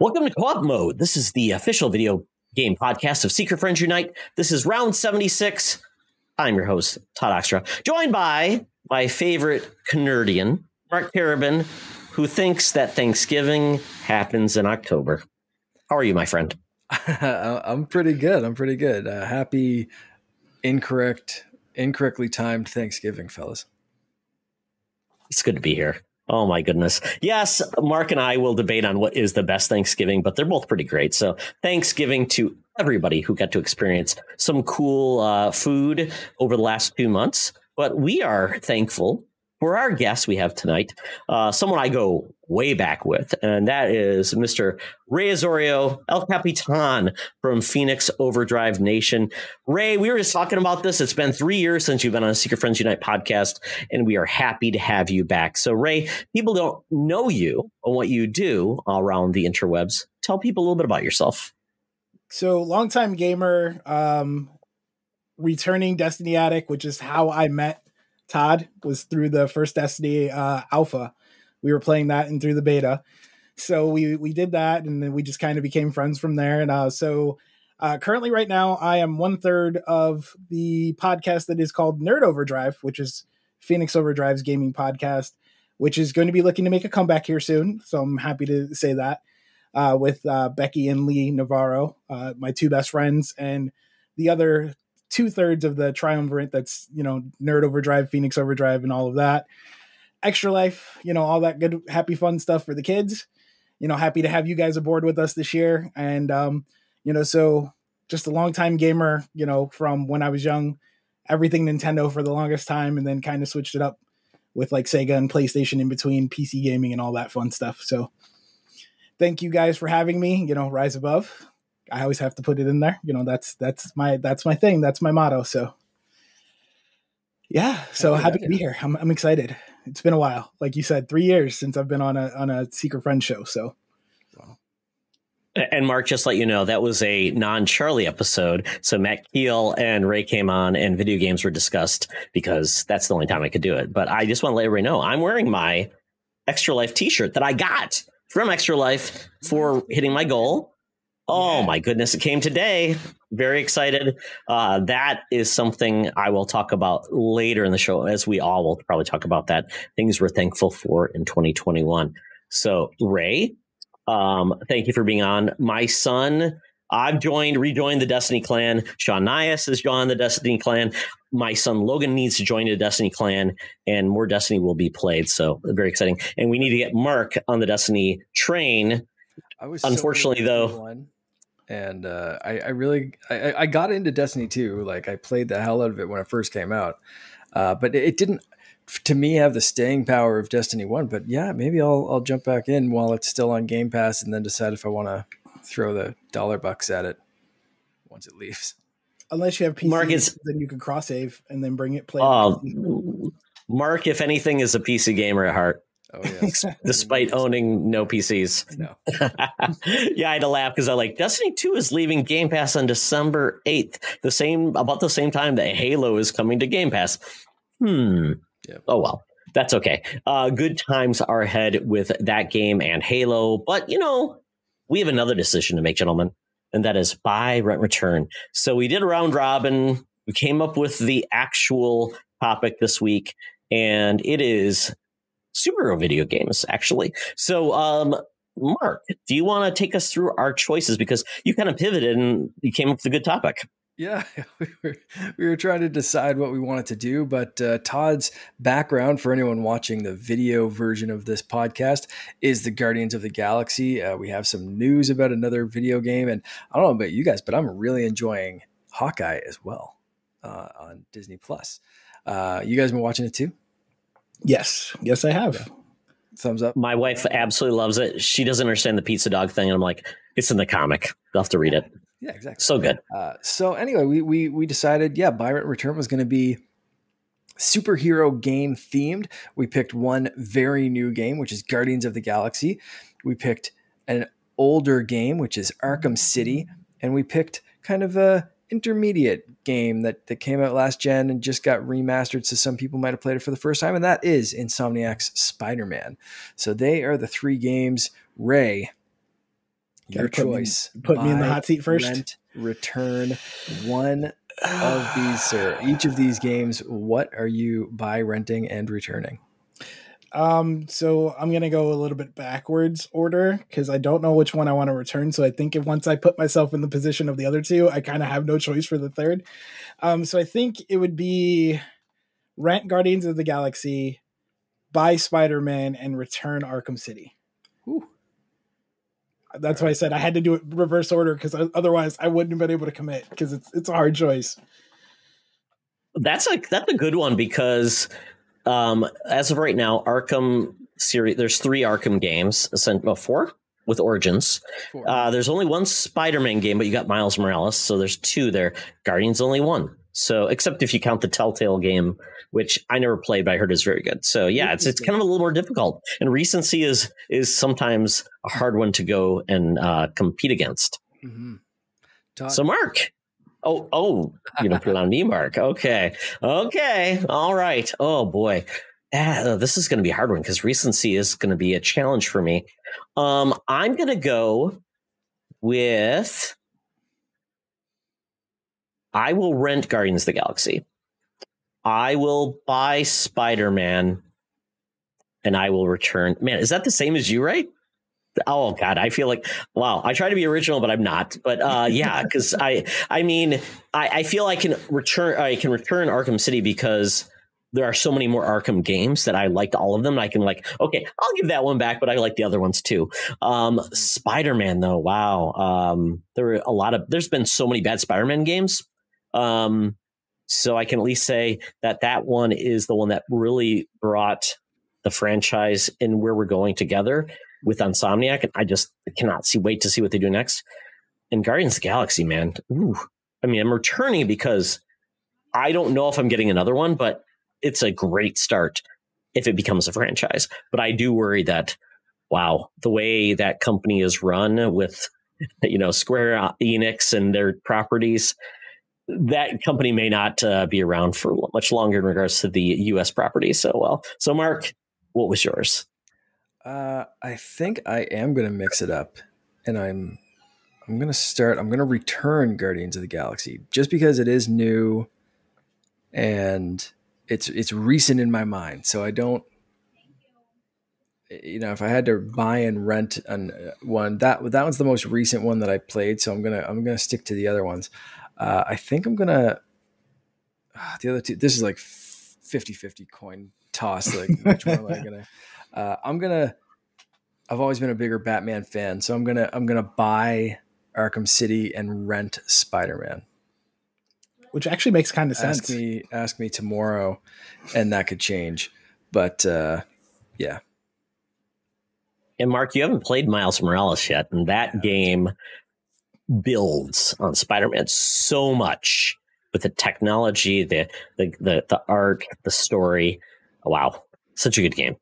Welcome to Co-op Mode. This is the official video game podcast of Secret Friends Unite. This is round 76. I'm your host, Todd Oxtra, joined by my favorite Canardian, Mark Carabin, who thinks that Thanksgiving happens in October. How are you, my friend? I'm pretty good. Happy incorrectly timed Thanksgiving, fellas. It's good to be here. Oh, my goodness. Yes, Mark and I will debate on what is the best Thanksgiving, but they're both pretty great. So Thanksgiving to everybody who got to experience some cool food over the last 2 months. But we are thankful for our guest we have tonight, someone I go way back with, and that is Mr. Rey Osorio, El Capitan from Phoenix Overdrive Nation. Ray, we were just talking about this. It's been 3 years since you've been on a Secret Friends Unite podcast, and we are happy to have you back. So, Ray, people don't know you and what you do around the interwebs. Tell people a little bit about yourself. So, longtime gamer, returning Destiny addict, which is how I met Todd, was through the first Destiny alpha. We were playing that and through the beta. So we did that, and then we just kind of became friends from there. And so currently right now, I am 1/3 of the podcast that is called Nerd Overdrive, which is Phoenix Overdrive's gaming podcast, which is going to be looking to make a comeback here soon. So I'm happy to say that with Becky and Lee Navarro, my two best friends, and the other 2/3 of the triumvirate that's, Nerd Overdrive, Phoenix Overdrive, and all of that. Extra Life, all that good, happy, fun stuff for the kids. Happy to have you guys aboard with us this year. And, so just a longtime gamer, from when I was young, everything Nintendo for the longest time, and then kind of switched it up with like Sega and PlayStation in between, PC gaming and all that fun stuff. So thank you guys for having me, rise above. I always have to put it in there. That's my thing. That's my motto. So yeah. So happy to be here. I'm excited. It's been a while. Like you said, 3 years since I've been on a Secret Friend show. So. Wow. And Mark, just let you know, that was a non-Charlie episode. So Matt Keel and Ray came on and video games were discussed because that's the only time I could do it. But I just want to let everybody know I'm wearing my Extra Life t-shirt that I got from Extra Life for hitting my goal. Oh, my goodness. It came today. Very excited. That is something I will talk about later in the show, as we all will probably talk about that. Things we're thankful for in 2021. So, Ray, thank you for being on. My son, I've rejoined the Destiny clan. Sean Nias has joined the Destiny clan. My son Logan needs to join the Destiny clan, and more Destiny will be played. So, very exciting. And we need to get Mark on the Destiny train. Unfortunately, though. And I got into Destiny 2. Like, I played the hell out of it when it first came out. But it didn't, to me, have the staying power of Destiny 1. But yeah, maybe I'll jump back in while it's still on Game Pass and then decide if I want to throw the $1 at it once it leaves. Unless you have PC, then you can cross save and then bring it play. Mark, if anything, is a PC gamer at heart. Oh, yes. Despite owning no PCs. No. Yeah, I had to laugh because Destiny 2 is leaving Game Pass on December 8th, about the same time that Halo is coming to Game Pass. Yep. Oh, well, that's okay. Good times are ahead with that game and Halo. But, we have another decision to make, gentlemen, and that is buy, rent, return. So we did a round robin. We came up with the actual topic this week, and it is superhero video games, actually. So, Mark, do you want to take us through our choices? Because you kind of pivoted and you came up with a good topic. Yeah, we were trying to decide what we wanted to do, but Todd's background, for anyone watching the video version of this podcast, is the Guardians of the Galaxy. We have some news about another video game, and I don't know about you guys, but I'm really enjoying Hawkeye as well on Disney+. You guys been watching it too? Yes, I have. Yeah. Thumbs up. My wife absolutely loves it. She doesn't understand the pizza dog thing. And I'm like, it's in the comic. You'll have to read it. Yeah, exactly. So good. So anyway, we decided, buy, rent, return was going to be superhero game themed. We picked one very new game, which is Guardians of the Galaxy. We picked an older game, which is Arkham City. And we picked kind of a intermediate game that came out last gen and just got remastered, so some people might have played it for the first time, and that is Insomniac's Spider-Man. So they are the three games. Ray, Your choice. Put me in the hot seat first. Rent, return one of these, sir. Each of these games, what are you buy, renting, and returning? So I'm going to go a little bit backwards order because I don't know which one I want to return. So I think if once I put myself in the position of the other two, I kind of have no choice for the third. So I think it would be rent Guardians of the Galaxy, buy Spider-Man, and return Arkham City. Ooh. That's why I said I had to do it reverse order because otherwise I wouldn't have been able to commit because it's a hard choice. That's a good one because as of right now, Arkham series, there's 3 Arkham games, 4 with Origins. 4. There's only 1 Spider-Man game, but you got Miles Morales, so there's 2 there. Guardians only 1. So except if you count the Telltale game, which I never played, but I heard is very good. So yeah, it's kind of a little more difficult. And recency is sometimes a hard one to go and compete against. Mm-hmm. So Mark. Oh, you don't put it on me, Mark. Okay. All right. Oh boy. This is going to be a hard one because recency is going to be a challenge for me. I'm going to go with I will rent Guardians of the Galaxy. I will buy Spider-Man, and I will return. Man, is that the same as you, right? Oh God, I feel like wow. I try to be original, but I'm not. But yeah, because I feel I can return Arkham City because there are so many more Arkham games that I liked all of them. I can okay, I'll give that one back, but I like the other ones too. Spider-Man though, wow. There's been so many bad Spider-Man games. So I can at least say that one is the one that really brought the franchise in where we're going together with Insomniac. And I just cannot wait to see what they do next. And Guardians of the Galaxy, man. Ooh. I mean, I'm returning because I don't know if I'm getting another one, but it's a great start if it becomes a franchise. But I do worry that, wow, the way that company is run with, Square Enix and their properties, that company may not be around for much longer in regards to the U.S. property. So Mark, what was yours? I think I am going to mix it up, and I'm going to return Guardians of the Galaxy just because it is new and it's recent in my mind. So I don't, if I had to buy and rent one, that one's the most recent one that I played. So I'm going to stick to the other ones. I think I'm going to, the other two, this is like 50-50 coin toss. Like which one am I going to, I've always been a bigger Batman fan. So I'm going to buy Arkham City and rent Spider-Man. Which actually makes kind of sense. Ask me tomorrow and that could change. But yeah. And Mark, you haven't played Miles Morales yet. And that game builds on Spider-Man so much with the technology, the art, the story. Wow. Such a good game.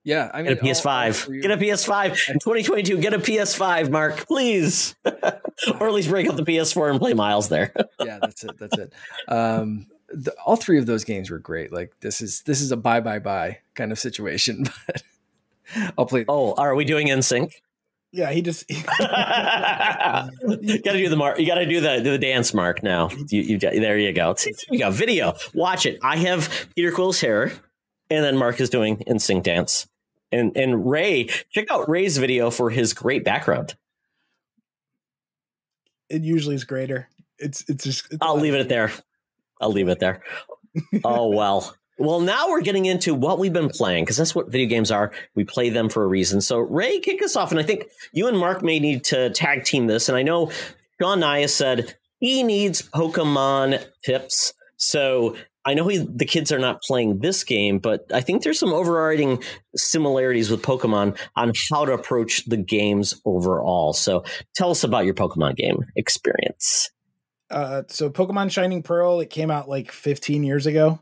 Yeah, I mean, get a PS5. Get a PS5 in 2022. Get a PS5, Mark, please, or at least break out the PS4 and play Miles there. Yeah, that's it. All 3 of those games were great. Like this is a buy kind of situation. But I'll play. Oh, are we doing NSYNC? Yeah, he just you got to do the Mark. You got to do the dance, Mark. Now there you go. See, there you go. Video. Watch it. I have Peter Quill's hair. And then Mark is doing NSYNC dance. And Ray, check out Ray's video for his great background. It usually is greater. It's I'll leave it there. Oh, well. Well, now we're getting into what we've been playing, because that's what video games are. We play them for a reason. So Ray, kick us off. And I think you and Mark may need to tag team this. And I know Sean Naya said he needs Pokemon tips. So I know the kids are not playing this game, but I think there's some overriding similarities with Pokemon on how to approach the games overall. So tell us about your Pokemon game experience. So Pokemon Shining Pearl, it came out like 15 years ago.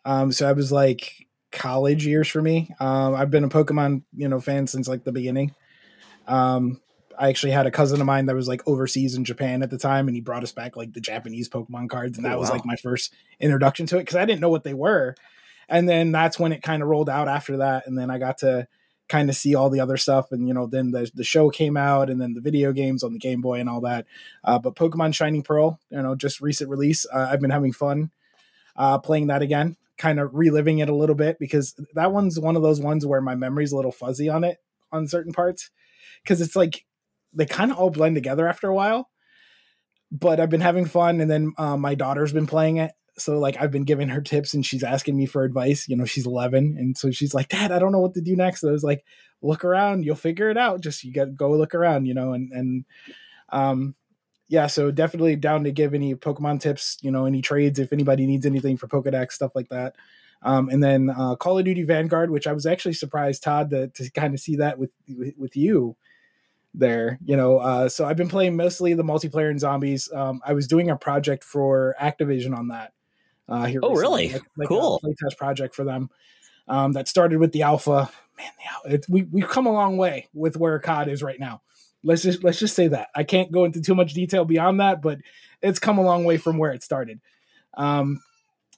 So I was like college years for me. I've been a Pokemon, fan since like the beginning. I actually had a cousin of mine that was like overseas in Japan at the time, and he brought us back like the Japanese Pokemon cards. And that was like my first introduction to it because I didn't know what they were. And then that's when it kind of rolled out after that. And then I got to kind of see all the other stuff. And, then the show came out, and then the video games on the Game Boy and all that. But Pokemon Shining Pearl, just recent release. I've been having fun playing that again, kind of reliving it a little bit, because that one's one of those ones where my memory's a little fuzzy on it on certain parts, because it's like they kind of all blend together after a while. But I've been having fun, and then my daughter's been playing it. So like I've been giving her tips, and she's asking me for advice. She's 11. And so she's like, Dad, I don't know what to do next. So I was like, look around, you'll figure it out. Just, you got to go look around, yeah, so definitely down to give any Pokemon tips, any trades, if anybody needs anything for Pokedex, stuff like that. And then Call of Duty Vanguard, which I was actually surprised, Todd, to kind of see that with you there, so I've been playing mostly the multiplayer and zombies. I was doing a project for Activision on that. Here oh, recently, really? Cool. A playtest project for them. That started with the alpha. Man, we've come a long way with where COD is right now. Let's just say that. I can't go into too much detail beyond that, but it's come a long way from where it started. Kind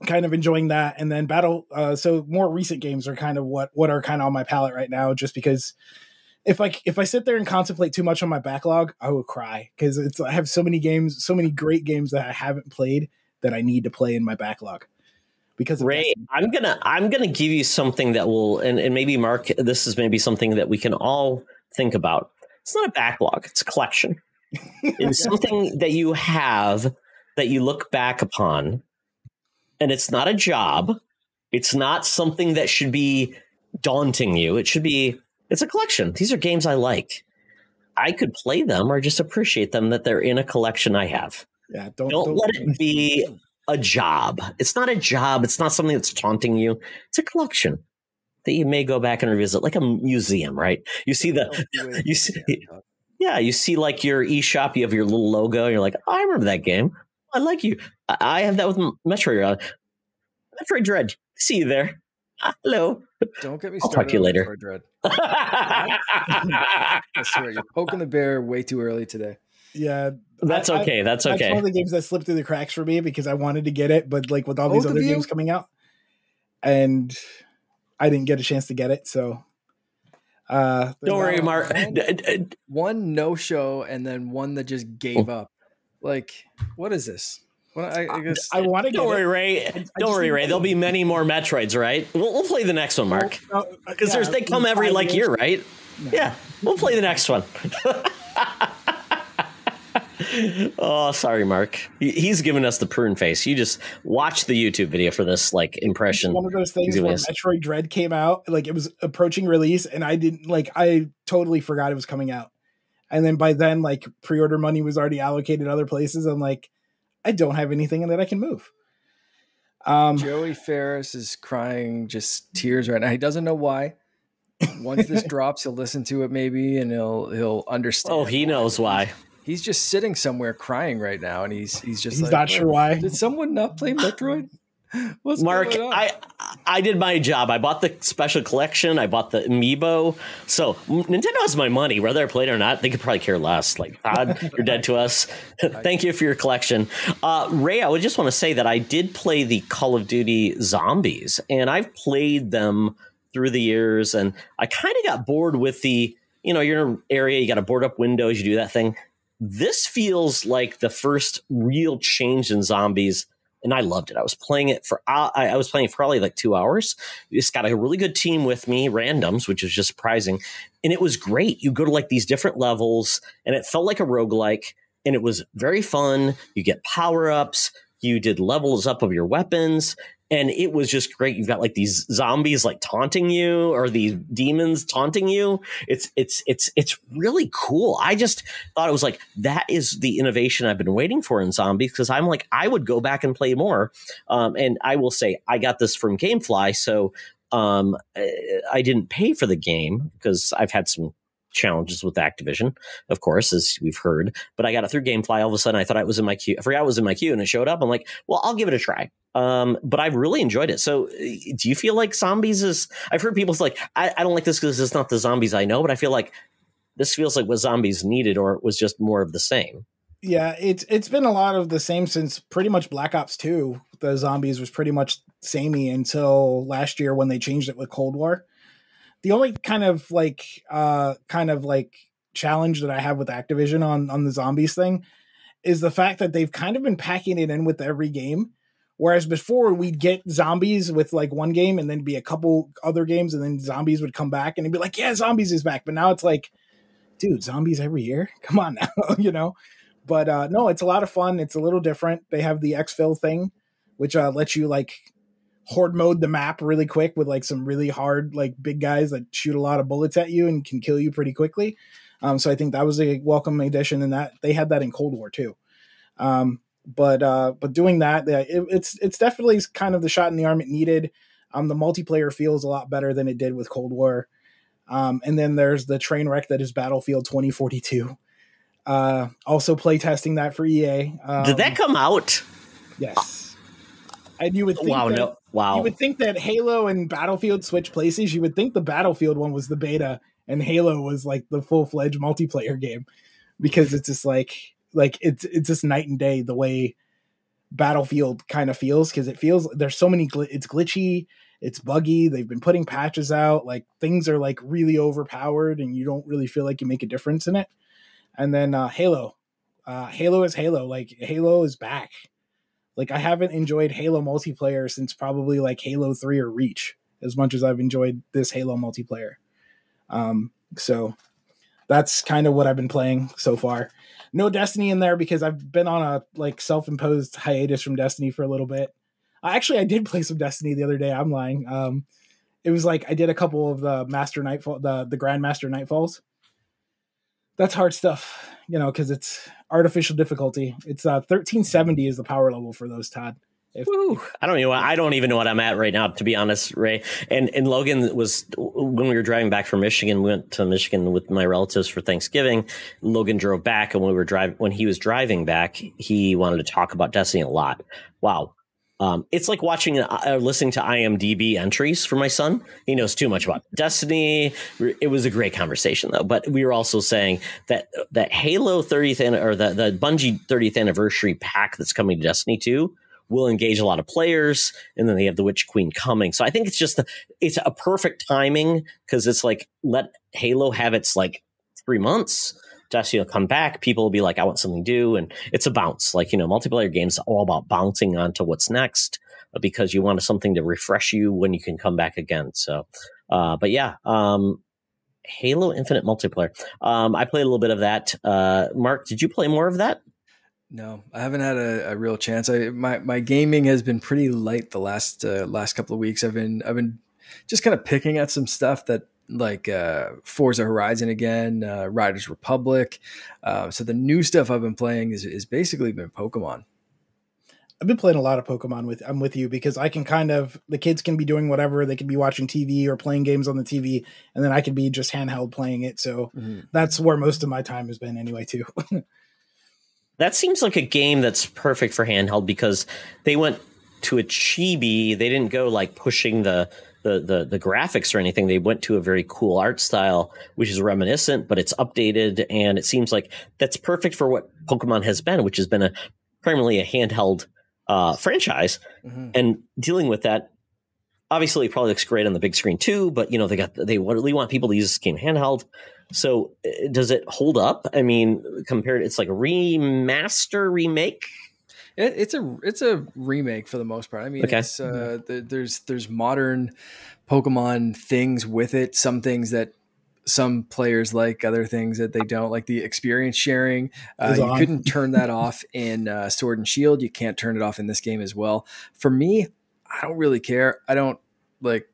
of enjoying that. And then so more recent games are kind of what are kind of on my palette right now, just because if I sit there and contemplate too much on my backlog, I will cry, because I have so many games, so many great games that I haven't played that I need to play in my backlog. Because Ray, I'm gonna give you something that will, and maybe Mark, this is maybe something that we can all think about. It's not a backlog; it's a collection. It's something that you have that you look back upon, and it's not a job. It's not something that should be daunting you. It's a collection. These are games I like. I could play them or just appreciate them, that they're in a collection I have. Yeah, don't let it be a job. It's not a job. It's not something that's taunting you. It's a collection that you may go back and revisit, like a museum, right? You see you see like your eShop, you have your little logo, and you're like, oh, I remember that game. I like you. I have that with Metroid. Metroid Dread. See you there. Hello. Don't get me I'll started. Talk to you later. Metroid Dread. I swear, you're poking the bear way too early today. Yeah, that's okay. That's okay. That's one of the games that slipped through the cracks for me, because I wanted to get it, but like with all these other games coming out, and I didn't get a chance to get it. So don't worry, Mark. One no show, and then one that just gave up. Like, what is this? Well, I guess I want to. Don't worry, Ray. Don't worry, Ray. There'll be many more Metroids, right? We'll play the next one, Mark, because they come every year, right? No. Yeah, we'll play the next one. Oh, sorry, Mark. He's giving us the prune face. You just watch the YouTube video for this impression. It's one of those things when Metroid Dread came out, it was approaching release, and I totally forgot it was coming out. And then by then, pre-order money was already allocated other places. I'm like, I don't have anything that I can move. Joey Ferris is crying just tears right now. He doesn't know why. Once this drops, he'll listen to it maybe, and he'll understand. Oh, he knows why. He's just sitting somewhere crying right now, and he's not sure why. Did someone not play Metroid? What's Mark, I did my job. I bought the special collection. I bought the amiibo. So Nintendo has my money, whether I played it or not. They could probably care less. Todd, you're dead to us. Thank you for your collection. Ray, I would just want to say that I did play the Call of Duty Zombies, and I've played them through the years, and I kind of got bored with you're in an area, you got to board up windows, you do that thing. This feels like the first real change in zombies, and I loved it. I was playing it for probably 2 hours. It's got a really good team with me, randoms, which is just surprising, and it was great. You go to these different levels, and it felt like a roguelike, and it was very fun. You get power-ups. You did levels up of your weapons. And it was just great. You've got these zombies taunting you, or these demons taunting you. It's really cool. I just thought it was that is the innovation I've been waiting for in zombies, because I'm I would go back and play more. And I will say I got this from GameFly, so I didn't pay for the game because I've had some challenges with Activision, of course, as we've heard, but I got it through GameFly. All of a sudden I thought it was in my queue. I forgot it was in my queue, and it showed up. I'm like, well, I'll give it a try. But I've really enjoyed it. So do you feel like zombies is, I've heard people say I don't like this because it's not the zombies I know, but I feel like this feels like what zombies needed, or it was just more of the same. Yeah, it's been a lot of the same since pretty much Black Ops 2. The zombies was pretty much samey until last year when they changed it with Cold War. The only kind of like challenge that I have with Activision on the zombies thing is the fact that they've kind of been packing it in with every game. Whereas before we'd get zombies with like one game and then be a couple other games and then zombies would come back and it'd be like, yeah, zombies is back. But now it's like, dude, zombies every year? Come on now, you know? But no, it's a lot of fun. It's a little different. They have the exfil thing, which lets you like horde mode the map really quick with like some really hard, like big guys that shoot a lot of bullets at you and can kill you pretty quickly. So I think that was a welcome addition, and that they had that in Cold War too. But doing that, it's definitely kind of the shot in the arm it needed. The multiplayer feels a lot better than it did with Cold War. And then there's the train wreck that is Battlefield 2042. Also playtesting that for EA. Did that come out? Yes. And you would think you would think that Halo and Battlefield switch places. You would think the Battlefield one was the beta and Halo was like the full-fledged multiplayer game, because it's just like it's just night and day the way Battlefield kind of feels, because it feels there's so many it's glitchy, it's buggy, they've been putting patches out, like things are like really overpowered and you don't really feel like you make a difference in it. And then Halo is Halo. Like Halo is back. Like I haven't enjoyed Halo multiplayer since probably like Halo 3 or Reach as much as I've enjoyed this Halo multiplayer. So that's kind of what I've been playing so far. No Destiny in there because I've been on a like self-imposed hiatus from Destiny for a little bit. I did play some Destiny the other day. I'm lying. It was like I did a couple of the Master Nightfall, the Grandmaster Nightfalls. That's hard stuff, you know, because it's artificial difficulty. It's 1370 is the power level for those, Todd. I don't even know what I'm at right now, to be honest, Ray. And Logan was, when we were driving back from Michigan, we went to Michigan with my relatives for Thanksgiving. Logan drove back, and when he was driving back, he wanted to talk about Destiny a lot. Wow. It's like listening to IMDb entries for my son. He knows too much about Destiny. It was a great conversation, though. But we were also saying that Halo 30th or the Bungie 30th anniversary pack that's coming to Destiny 2 will engage a lot of players, and then they have the Witch Queen coming. So I think it's a perfect timing, because it's like, let Halo have its like 3 months. Destiny will come back. People will be like, I want something new. And it's a bounce. Like, you know, multiplayer games are all about bouncing onto what's next, because you want something to refresh you when you can come back again. So, but yeah, Halo Infinite multiplayer. I played a little bit of that. Mark, did you play more of that? No, I haven't had a real chance. My gaming has been pretty light the last couple of weeks. I've been just kind of picking at some stuff that like Forza Horizon again, Riders Republic. So the new stuff I've been playing is basically been Pokemon. I've been playing a lot of Pokemon I'm with you, because I can the kids can be doing whatever. They can be watching TV or playing games on the TV, and then I can be just handheld playing it. So that's where most of my time has been anyway too. That seems like a game that's perfect for handheld, because they went to a chibi. They didn't go like pushing the graphics or anything. They went to a very cool art style, which is reminiscent, but it's updated. And it seems like that's perfect for what Pokemon has been, which has been primarily a handheld franchise. And dealing with that, obviously it probably looks great on the big screen too, but you know, they really want people to use this game handheld. So does it hold up? I mean, it's like a remake. It's a remake for the most part. I mean, okay. It's, there's modern Pokemon things with it. Some things that some players like, other things that they don't, like the experience sharing. You couldn't turn that off in Sword and Shield. You can't turn it off in this game as well. For me, I don't really care. I don't like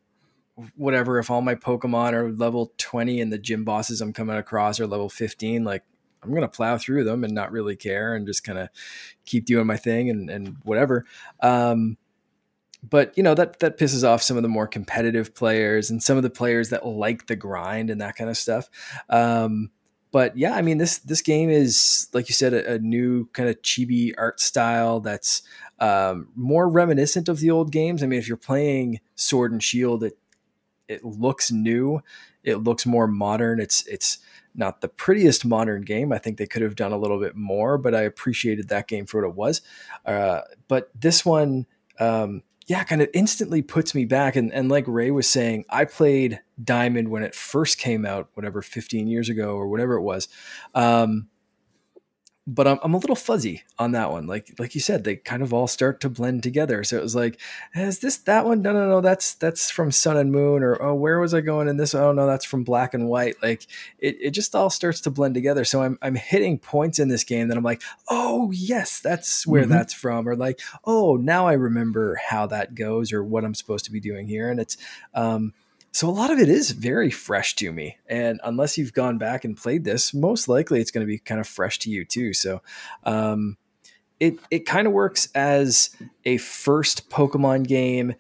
whatever. If all my Pokemon are level 20 and the gym bosses I'm coming across are level 15, like I'm going to plow through them and not really care and just kind of keep doing my thing and whatever. But you know, that pisses off some of the more competitive players and some of the players that like the grind and that kind of stuff. But yeah, I mean, this game is, like you said, a new kind of chibi art style that's more reminiscent of the old games. I mean, if you're playing Sword and Shield, it looks new. It looks more modern. It's not the prettiest modern game. I think they could have done a little bit more, but I appreciated that game for what it was. But this one, yeah, kind of instantly puts me back. And like Ray was saying, I played Diamond when it first came out, whatever, 15 years ago or whatever it was. But I'm a little fuzzy on that one. Like you said, they kind of all start to blend together. So it was like, is this that one? No. That's from Sun and Moon. Or, oh, where was I going in this? Oh no, that's from Black and White. Like it just all starts to blend together. So I'm hitting points in this game that I'm like, oh yes, that's where that's from. Or like, oh, now I remember how that goes or what I'm supposed to be doing here. And it's, so a lot of it is very fresh to me. And unless you've gone back and played this, most likely it's going to be kind of fresh to you too. So it kind of works as a first Pokemon game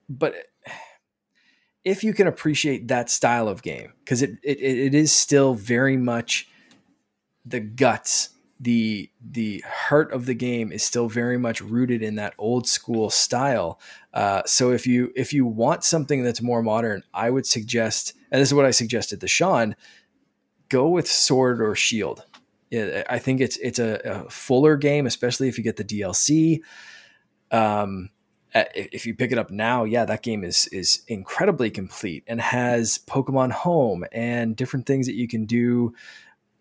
but if you can appreciate that style of game, because it is still very much the guts. The heart of the game is still very much rooted in that old school style. So if you want something that's more modern, I would suggest, and this is what I suggested to Sean, go with Sword or Shield. I think it's a fuller game, especially if you get the DLC. If you pick it up now, yeah, that game is incredibly complete and has Pokemon Home and different things that you can do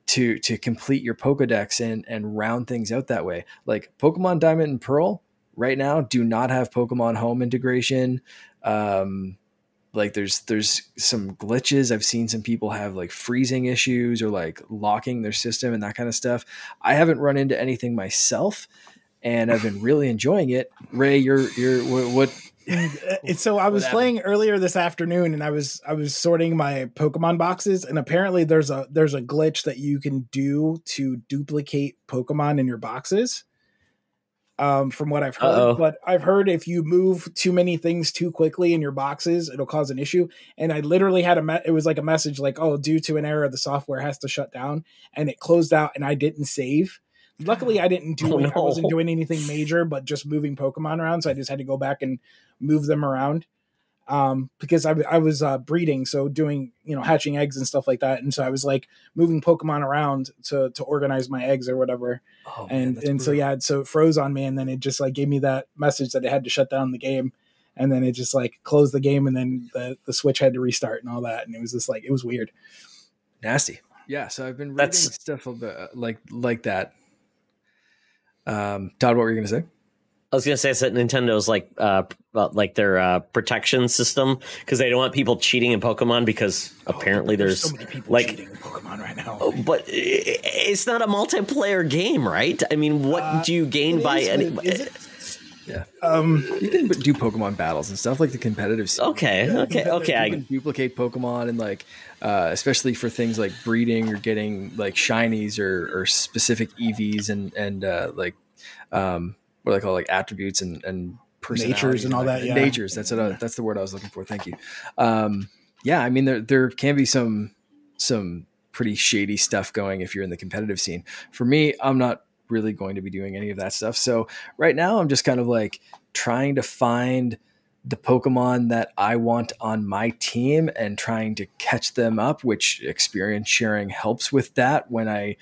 to complete your Pokedex and round things out that way. Like Pokemon Diamond and Pearl right now do not have Pokemon Home integration. Like there's some glitches. I've seen some people have like freezing issues or like locking their system and that kind of stuff. I haven't run into anything myself and I've been really enjoying it. Ray, you're what? So I was playing earlier this afternoon and I was sorting my Pokemon boxes, and apparently there's a glitch that you can do to duplicate Pokemon in your boxes. From what I've heard, but I've heard if you move too many things too quickly in your boxes, it'll cause an issue. And I literally had it was like a message like, oh, due to an error, the software has to shut down, and it closed out and I didn't save. Luckily, I didn't do it. I wasn't doing anything major, but just moving Pokemon around. So I just had to go back and move them around because I was breeding, so doing hatching eggs and stuff like that. And so I was like moving Pokemon around to organize my eggs or whatever. Oh, man, and so yeah, so it froze on me, and then it just like gave me that message that it had to shut down the game, and then it just like closed the game, and then the Switch had to restart and all that, and it was just like it was weird, nasty. Yeah, so I've been reading stuff like that. Todd, what were you going to say? I was going to say that Nintendo's like their protection system, because they don't want people cheating in Pokemon, because apparently there's so many people like cheating in Pokemon right now. But it's not a multiplayer game, right? I mean, what do you gain by any? Yeah, you can do Pokemon battles and stuff like the competitive scene. Okay. You can duplicate Pokemon and like, especially for things like breeding or getting like shinies or specific EVs and like, what do they call like attributes and natures and all that. Yeah, natures. That's the word I was looking for. Thank you. Yeah, I mean there can be some pretty shady stuff going if you're in the competitive scene. For me, I'm not really going to be doing any of that stuff. So right now I'm just kind of like trying to find the Pokemon that I want on my team and trying to catch them up, which experience sharing helps with that when I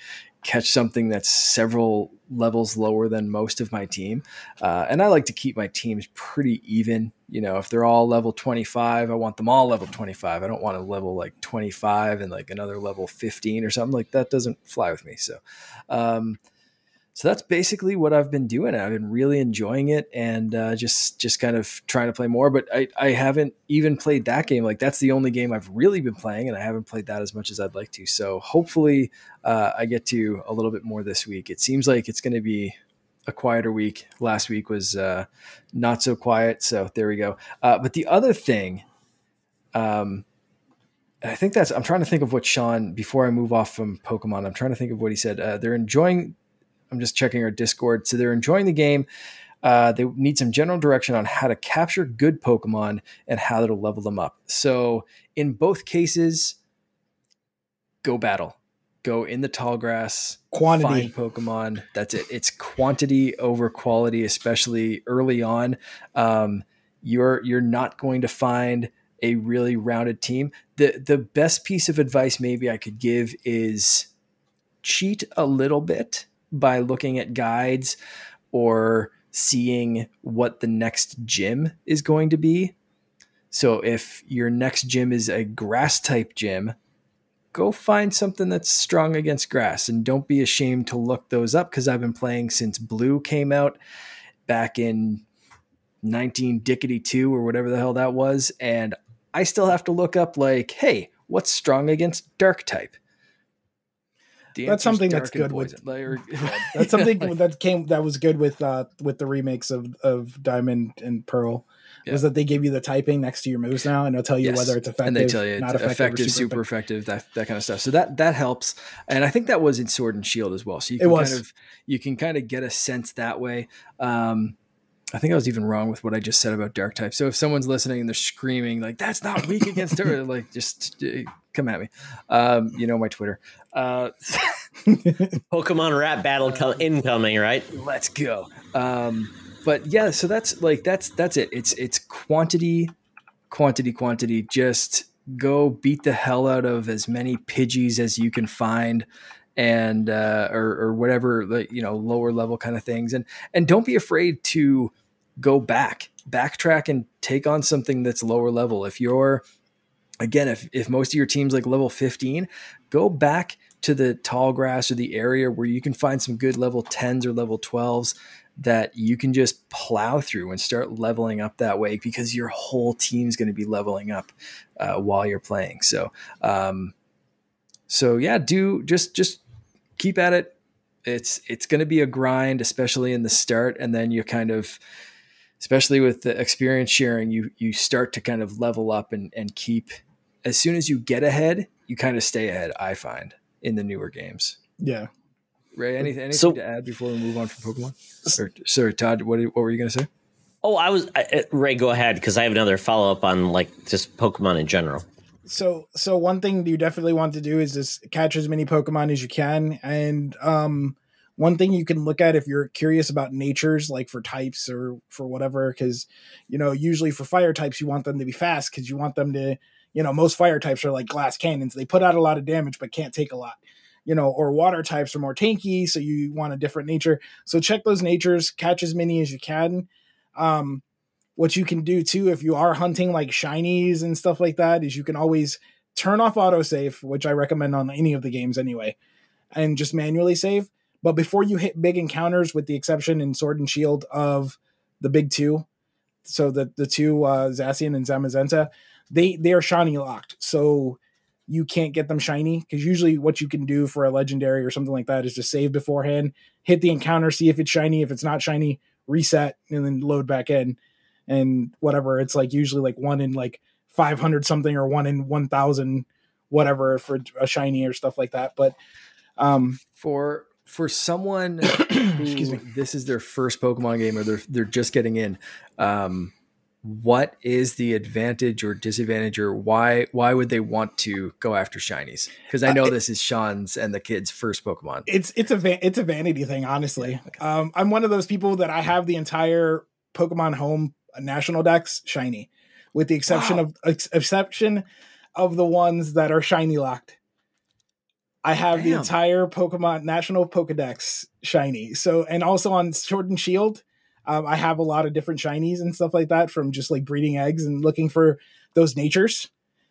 catch something that's several levels lower than most of my team. And I like to keep my teams pretty even. If they're all level 25, I want them all level 25. I don't want a level like 25 and like another level 15 or something like that. Doesn't fly with me. So that's basically what I've been doing. I've been really enjoying it and just kind of trying to play more. But I haven't even played that game. Like that's the only game I've really been playing, and I haven't played that as much as I'd like to. So hopefully I get to a little bit more this week. It seems like it's going to be a quieter week. Last week was not so quiet. So there we go. But the other thing, I think I'm trying to think of what Sean, before I move off from Pokemon, I'm trying to think of what he said. They're enjoying. I'm just checking our Discord. So they're enjoying the game. They need some general direction on how to capture good Pokemon and how to level them up. So in both cases, go battle. Go in the tall grass. Quantity. Find Pokemon. That's it. It's quantity over quality, especially early on. You're not going to find a really rounded team. The best piece of advice maybe I could give is cheat a little bit by looking at guides or seeing what the next gym is going to be. So if your next gym is a grass type gym, go find something that's strong against grass, and don't be ashamed to look those up, because I've been playing since Blue came out back in 19-2 or whatever the hell that was. And I still have to look up like, hey, what's strong against dark type? That's something that's good with. That's something that was good with the remakes of Diamond and Pearl. Was that they give you the typing next to your moves now, and it'll tell you whether it's effective, and they tell you not it's effective, super effective, that kind of stuff. So that helps, and I think that was in Sword and Shield as well. So you can kind of get a sense that way. I think I was even wrong with what I just said about dark type. So if someone's listening and they're screaming like, that's not weak against her, like, just come at me. My Twitter. Pokemon rap battle incoming, right? Let's go. But yeah, so that's it. It's quantity. Just go beat the hell out of as many Pidgeys as you can find, and or whatever, lower level kind of things, and don't be afraid to go backtrack and take on something that's lower level. If you're, again, if most of your team's like level 15, go back to the tall grass or the area where you can find some good level 10s or level 12s that you can just plow through and start leveling up that way, because your whole team's going to be leveling up while you're playing. So yeah, just keep at it. It's going to be a grind, especially in the start. And then you kind of, especially with the experience sharing, you start to kind of level up and keep, as soon as you get ahead, you kind of stay ahead, I find, in the newer games. Yeah. Ray, anything to add before we move on from Pokemon? Or, sorry, Todd, what were you going to say? Oh, Ray, go ahead, because I have another follow-up on just Pokemon in general. So one thing you definitely want to do is just catch as many Pokemon as you can. And one thing you can look at if you're curious about natures, like for types or for whatever, because, usually for fire types, you want them to be fast, because you want them to, most fire types are like glass cannons. They put out a lot of damage, but can't take a lot. Or water types are more tanky, so you want a different nature. So check those natures, catch as many as you can. What you can do too, if you are hunting like shinies and stuff like that, is you can always turn off autosave, which I recommend on any of the games anyway, and just manually save. But before you hit big encounters, with the exception in Sword and Shield of the big two, so the two Zacian and Zamazenta, they are shiny locked. So you can't get them shiny, because usually what you can do for a legendary or something like that is just save beforehand, hit the encounter, see if it's shiny. If it's not shiny, reset, and then load back in. And whatever, it's like usually like 1 in like 500 something, or 1 in 1,000, whatever, for a shiny or stuff like that. But for someone who this is their first Pokemon game, or they're just getting in, what is the advantage or disadvantage, or why would they want to go after shinies? Because I know this is Sean's and the kids' first Pokemon. It's a vanity thing, honestly. Okay. I'm one of those people that I have the entire Pokemon Home national decks shiny, with the exception of the ones that are shiny locked. I have the entire Pokemon National Pokedex shiny. So, and also on Sword and Shield, I have a lot of different shinies and stuff like that, from just like breeding eggs and looking for those natures.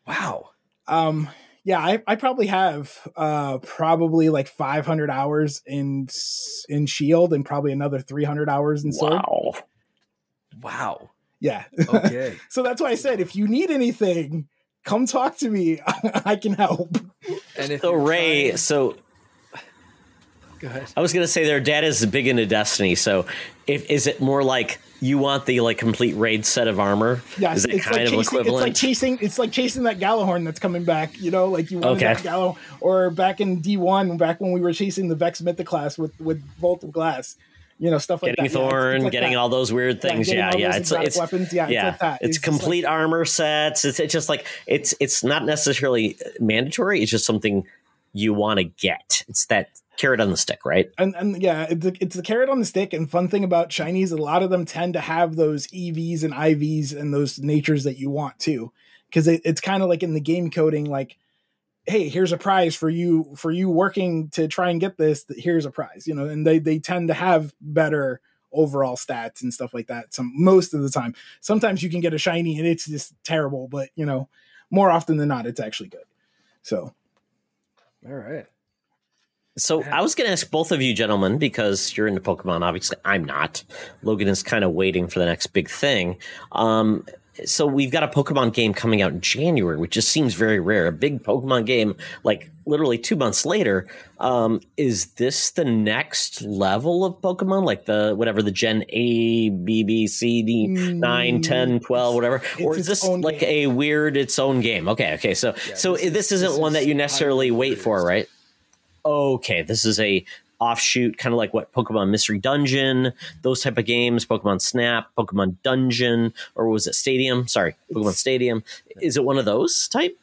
Wow. Yeah, I probably have probably like 500 hours in Shield, and probably another 300 hours in Sword. Wow. Yeah. Okay. So that's why I said, if you need anything, come talk to me. I can help. And so Ray, go ahead. I was going to say their dad is big into Destiny. So is it more like you want the complete raid set of armor? Yeah, is it kind of equivalent? It's like chasing that Galahorn that's coming back, like you wanted that Galahorn, or back in D1, back when we were chasing the Vex Mythoclast with Bolt of Glass. Stuff like getting that. Thorn, like getting that. all those weird things. It's weapons. Yeah, it's like that. It's complete armor sets. It's just like it's not necessarily mandatory. It's just something you want to get. It's that carrot on the stick, right? And yeah, it's the carrot on the stick. And fun thing about shinies, a lot of them tend to have those EVs and IVs and those natures that you want too, because it's kind of like in the game coding, like, hey, here's a prize for you working to try and get this. Here's a prize, and they tend to have better overall stats and stuff like that. Most of the time, sometimes you can get a shiny and it's just terrible, but more often than not, it's actually good. So, all right. So I was going to ask both of you gentlemen, because you're into Pokemon. Obviously, I'm not. Logan is kind of waiting for the next big thing. So we've got a Pokemon game coming out in January, which just seems very rare. A big Pokemon game, like literally 2 months later. Is this the next level of Pokemon? Like the Gen A, B, B, C, D, 9, 10, 12, whatever? Or is this like game. A weird its own game? Okay. So this isn't one that you necessarily wait for, right? Okay, this is a offshoot, kind of like what Pokemon Mystery Dungeon, those type of games, Pokemon Snap, Pokemon Dungeon, or was it Stadium? Sorry, Pokemon Stadium. Is it one of those type?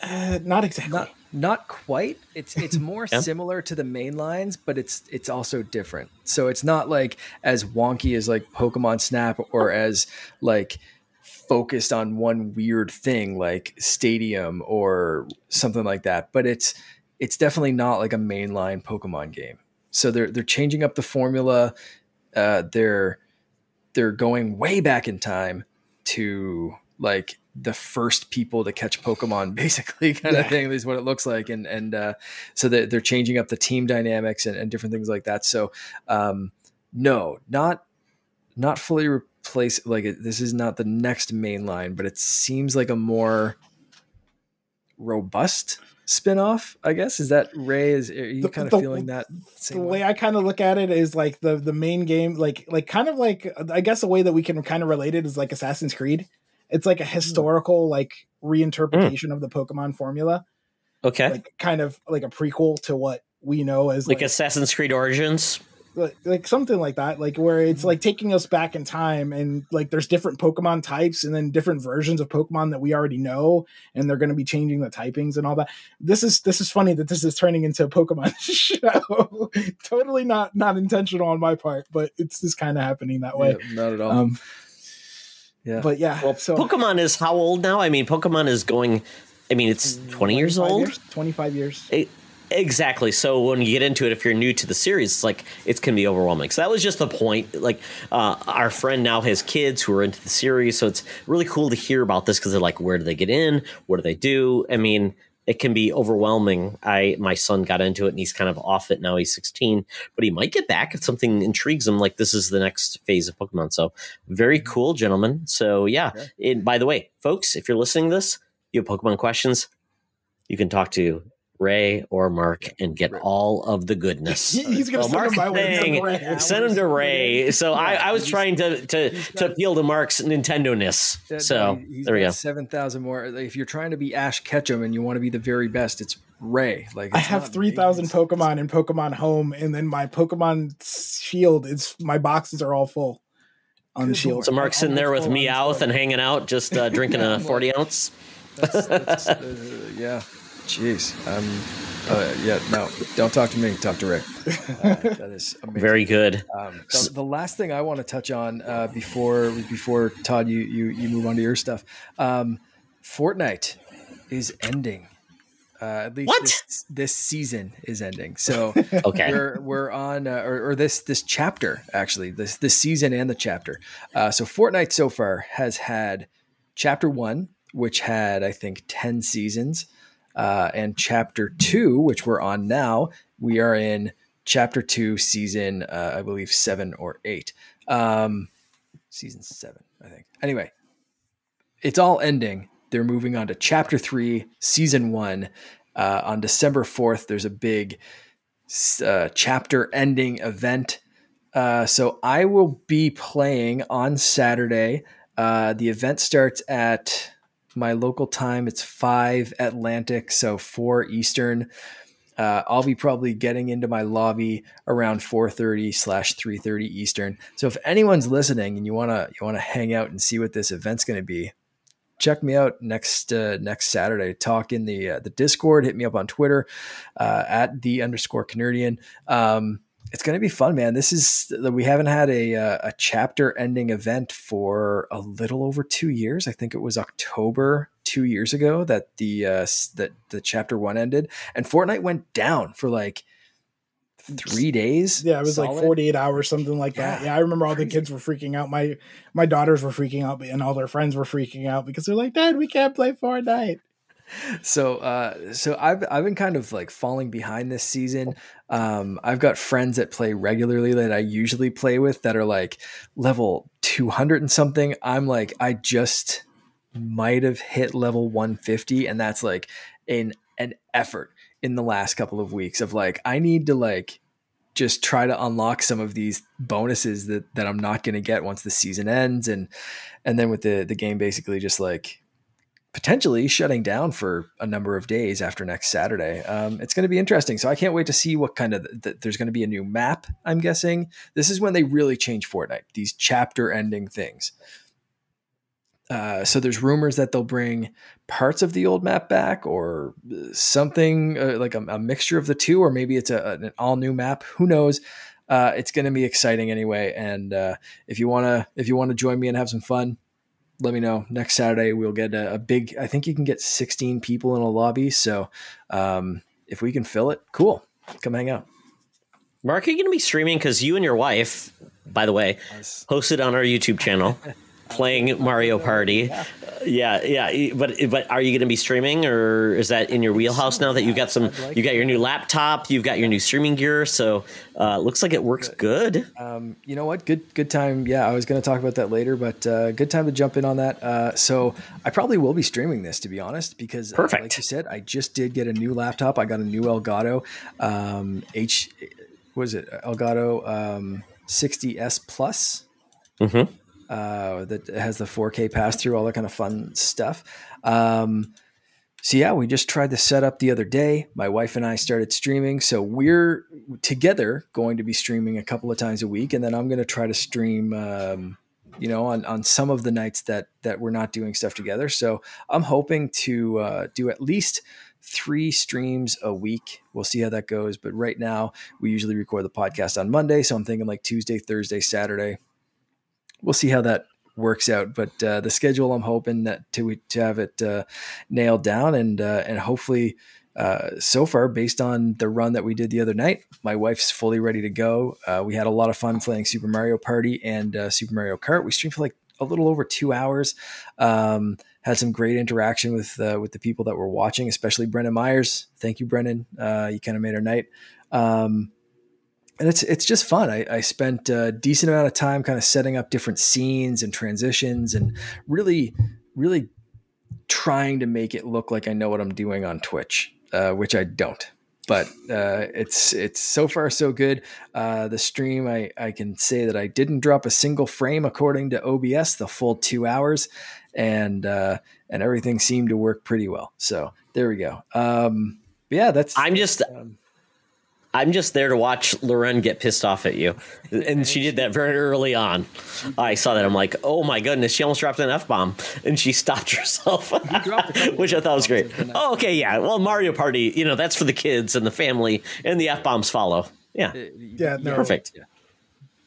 Not exactly. Not quite. It's more similar to the main lines, but it's also different. So it's not like as wonky as like Pokemon Snap or as like focused on one weird thing like Stadium or something like that. But it's definitely not like a mainline Pokemon game. So they're changing up the formula. They're going way back in time to like the first people to catch Pokemon, basically, kind of thing is what it looks like. And so they're changing up the team dynamics and different things like that. So no, not fully replace. Like this is not the next mainline, but it seems like a more robust spin-off, I guess. Is that Ray? Are you kind of feeling that same way? I kind of look at it is like the main game, like kind of like, I guess a way that we can kind of relate it is like Assassin's Creed. It's like a historical like reinterpretation of the Pokemon formula. Okay. Like kind of like a prequel to what we know as like Assassin's Creed Origins. Like something like that, like where it's like taking us back in time and like there's different Pokemon types and then different versions of Pokemon that we already know, and they're going to be changing the typings and all that. This is funny that this is turning into a Pokemon show. Totally not intentional on my part, but it's just kind of happening that way. Yeah, not at all. But yeah. Well, so Pokemon is how old now? I mean, Pokemon is going. I mean, it's 20 years old. 25 years. Exactly. So when you get into it, if you're new to the series, it's like it's can be overwhelming. So that was just the point. Like our friend now has kids who are into the series, so it's really cool to hear about this because they're like, where do they get in? What do they do? I mean, it can be overwhelming. My son got into it and he's kind of off it now. He's 16, but he might get back if something intrigues him. Like this is the next phase of Pokemon. So very cool, gentlemen. So yeah. By the way, folks, if you're listening to this, you have Pokemon questions, you can talk to Ray or Mark and get all of the goodness. He's going to send him my way. Send him to Ray. So I was trying to appeal to Mark's Nintendo-ness. So there we go. 7,000 more. If you're trying to be Ash Ketchum and you want to be the very best, it's Ray. Like I have 3,000 Pokemon in Pokemon Home, and then my Pokemon Shield. My boxes are all full on the Shield. So Mark's sitting there with Meowth and hanging out, just drinking a 40 ounce. Yeah. Jeez. No, don't talk to me. Talk to Rick. That is amazing. Very good. The last thing I want to touch on before Todd, you move on to your stuff. Fortnite is ending. At least this season is ending. So okay, we're on or this chapter actually this season and the chapter. So Fortnite so far has had chapter 1, which had I think 10 seasons. And chapter 2, which we're on now, we are in chapter 2, season, I believe 7 or 8, season 7, I think. Anyway, it's all ending. They're moving on to chapter 3, season 1, on December 4th. There's a big, chapter ending event. So I will be playing on Saturday. The event starts at my local time. It's 5 Atlantic, so 4 Eastern. I'll be probably getting into my lobby around 4:30/3:30 Eastern. So if anyone's listening and you wanna hang out and see what this event's going to be, check me out next Saturday. Talk in the Discord. Hit me up on Twitter at @the_Canardian. It's going to be fun, man. We haven't had a chapter ending event for a little over 2 years. I think it was October 2 years ago that the chapter 1 ended, and Fortnite went down for like 3 days. Yeah, it was solid. like 48 hours, something like that. Yeah, I remember all the kids were freaking out. My daughters were freaking out, and all their friends were freaking out because they're like, "Dad, we can't play Fortnite." So I've been kind of like falling behind this season. I've got friends that play regularly that I usually play with that are like level 200 and something. I'm like, I just might have hit level 150, and that's like an effort in the last couple of weeks of like, I need to like just try to unlock some of these bonuses that I'm not going to get once the season ends. And then with the game basically just like potentially shutting down for a number of days after next Saturday. It's going to be interesting. So I can't wait to see what kind of, there's going to be a new map. I'm guessing this is when they really change Fortnite, these chapter ending things. So there's rumors that they'll bring parts of the old map back or something like a mixture of the two, or maybe it's an all new map. Who knows? It's going to be exciting anyway. And if you want to join me and have some fun, let me know. Next Saturday, we'll get a big, I think you can get 16 people in a lobby. So if we can fill it, cool. Come hang out. Mark, are you going to be streaming? Because you and your wife, by the way, hosted on our YouTube channel playing Mario Party. Yeah. But are you going to be streaming, or is that in your wheelhouse now that you've got you got your new laptop, you've got your new streaming gear? So looks like it works good. You know what? Good time. Yeah, I was going to talk about that later, but good time to jump in on that. So I probably will be streaming this, to be honest, because perfect. Like you said, I just did get a new laptop. I got a new Elgato Elgato 60S Plus. Mm-hmm. That has the 4K pass through, all that kind of fun stuff. So yeah, we just tried the setup the other day. My wife and I started streaming. So we're together going to be streaming a couple of times a week. And then I'm going to try to stream, on some of the nights that we're not doing stuff together. So I'm hoping to do at least 3 streams a week. We'll see how that goes. But right now we usually record the podcast on Monday. So I'm thinking like Tuesday, Thursday, Saturday. We'll see how that works out, but the schedule, I'm hoping that to have it nailed down, and hopefully, so far, based on the run that we did the other night, my wife's fully ready to go. We had a lot of fun playing Super Mario Party and Super Mario Kart. We streamed for like a little over 2 hours. Had some great interaction with the people that were watching, especially Brendan Myers. Thank you, Brendan. You kind of made our night. And it's just fun. I spent a decent amount of time kind of setting up different scenes and transitions and really, really trying to make it look like I know what I'm doing on Twitch, which I don't. But it's so far so good. The stream, I can say that I didn't drop a single frame according to OBS the full 2 hours, and everything seemed to work pretty well. So there we go. Yeah, that's. I'm just there to watch Loren get pissed off at you. And she did that very early on. I saw that. I'm like, oh my goodness, she almost dropped an F-bomb. And she stopped herself, which I thought was great. Oh, okay, yeah. Well, Mario Party, that's for the kids and the family, and the F-bombs follow. Yeah. Yeah, no. Perfect.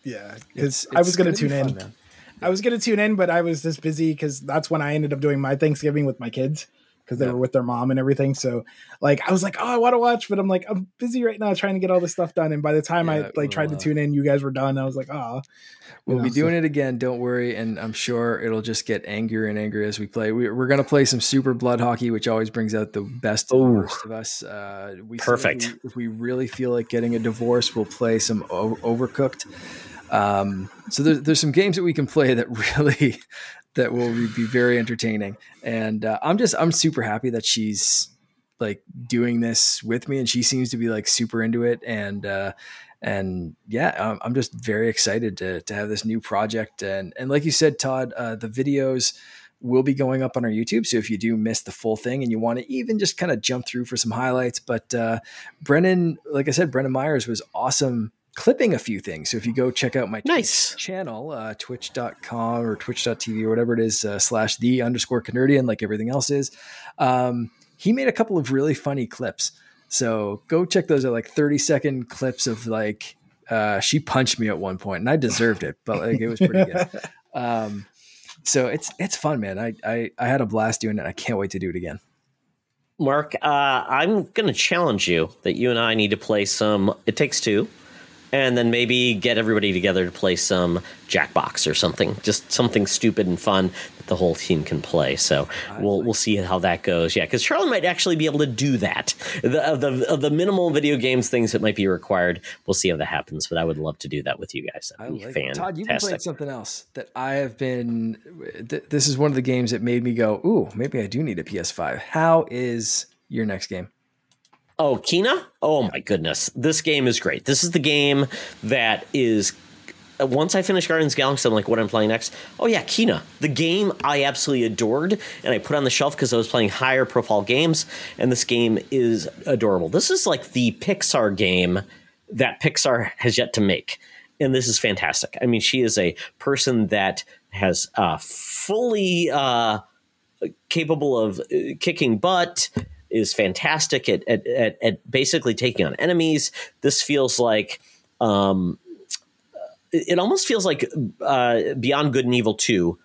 Yeah. I was going to tune in. Man. I was going to tune in, but I was just busy because that's when I ended up doing my Thanksgiving with my kids, because they were with their mom and everything. So like, I was like, oh, I want to watch, but I'm like, I'm busy right now trying to get all this stuff done. And by the time I tried to tune in, you guys were done. I was like, oh, we'll be doing it again. Don't worry. And I'm sure it'll just get angrier and angrier as we play. We're going to play some super blood hockey, which always brings out the best and worst of us. Perfect. If we really feel like getting a divorce, we'll play some Overcooked. So there's some games that we can play that really, that will be very entertaining. And I'm super happy that she's like doing this with me, and she seems to be like super into it. And yeah, I'm just very excited to have this new project. And like you said, Todd, the videos will be going up on our YouTube. So if you do miss the full thing and you want to even just kind of jump through for some highlights, but Brennan, like I said, Brendan Myers was awesome clipping a few things. So if you go check out my nice channel, twitch.com or twitch.tv or whatever it is, /the_Canardian, like everything else is, he made a couple of really funny clips. So go check those out, like 30-second clips of like, she punched me at one point and I deserved it, but like, it was pretty good. So it's fun, man. I had a blast doing it. I can't wait to do it again. Mark, I'm going to challenge you that you and I need to play some It Takes Two, and then maybe get everybody together to play some Jackbox or something, just something stupid and fun that the whole team can play. So we'll see how that goes. Yeah, because Charlie might actually be able to do that. Of the minimal video games things that might be required, we'll see how that happens. But I would love to do that with you guys. That'd be fantastic. Todd, you've been playing something else that I have been. This is one of the games that made me go, "Ooh, maybe I do need a PS5." How is your next game? Oh, Kena? Oh, my goodness. This game is great. This is the game that is... Once I finish Guardians of the Galaxy, I'm like, what I'm playing next? Oh, yeah, Kena. The game I absolutely adored, and I put on the shelf because I was playing higher profile games, and this game is adorable. This is like the Pixar game that Pixar has yet to make, and this is fantastic. I mean, she is a person that has fully capable of kicking butt, is fantastic at basically taking on enemies. This feels like it almost feels like Beyond Good and Evil 2,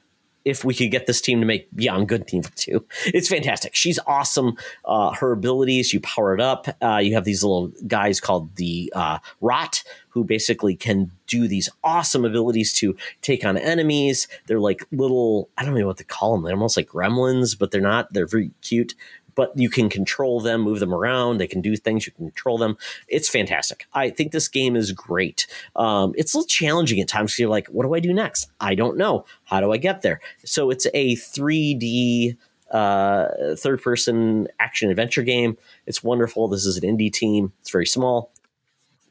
if we could get this team to make Beyond Good and Evil 2. It's fantastic. She's awesome. Her abilities, you power it up. You have these little guys called the Rot, who basically can do these awesome abilities to take on enemies. They're like little, I don't know what to call them. They're almost like gremlins, but they're not. They're very cute. But you can control them, move them around. They can do things. You can control them. It's fantastic. I think this game is great. It's a little challenging at times because you're like, what do I do next? I don't know. How do I get there? So it's a 3D third-person action-adventure game. It's wonderful. This is an indie team. It's very small.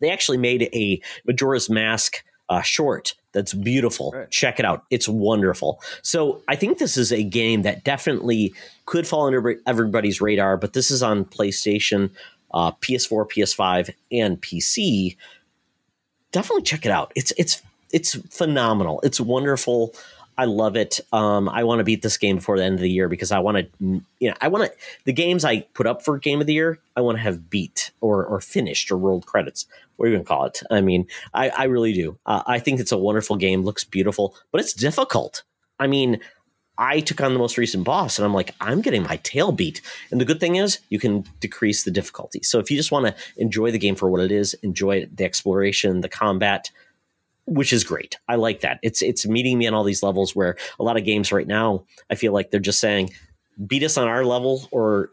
They actually made a Majora's Mask short that's beautiful. Right. Check it out. It's wonderful. So I think this is a game that definitely could fall under everybody's radar, but this is on PlayStation, PS4, PS5, and PC. Definitely check it out. It's phenomenal. It's wonderful. I love it. I want to beat this game before the end of the year because I want to, the games I put up for Game of the Year, I want to have beat or finished or rolled credits. What are you going to call it? I mean, I really do. I think it's a wonderful game, looks beautiful, but it's difficult. I mean, I took on the most recent boss and I'm like, I'm getting my tail beat. And the good thing is you can decrease the difficulty. So if you just want to enjoy the game for what it is, enjoy the exploration, the combat, which is great. I like that. It's meeting me on all these levels where a lot of games right now, I feel like they're just saying, beat us on our level or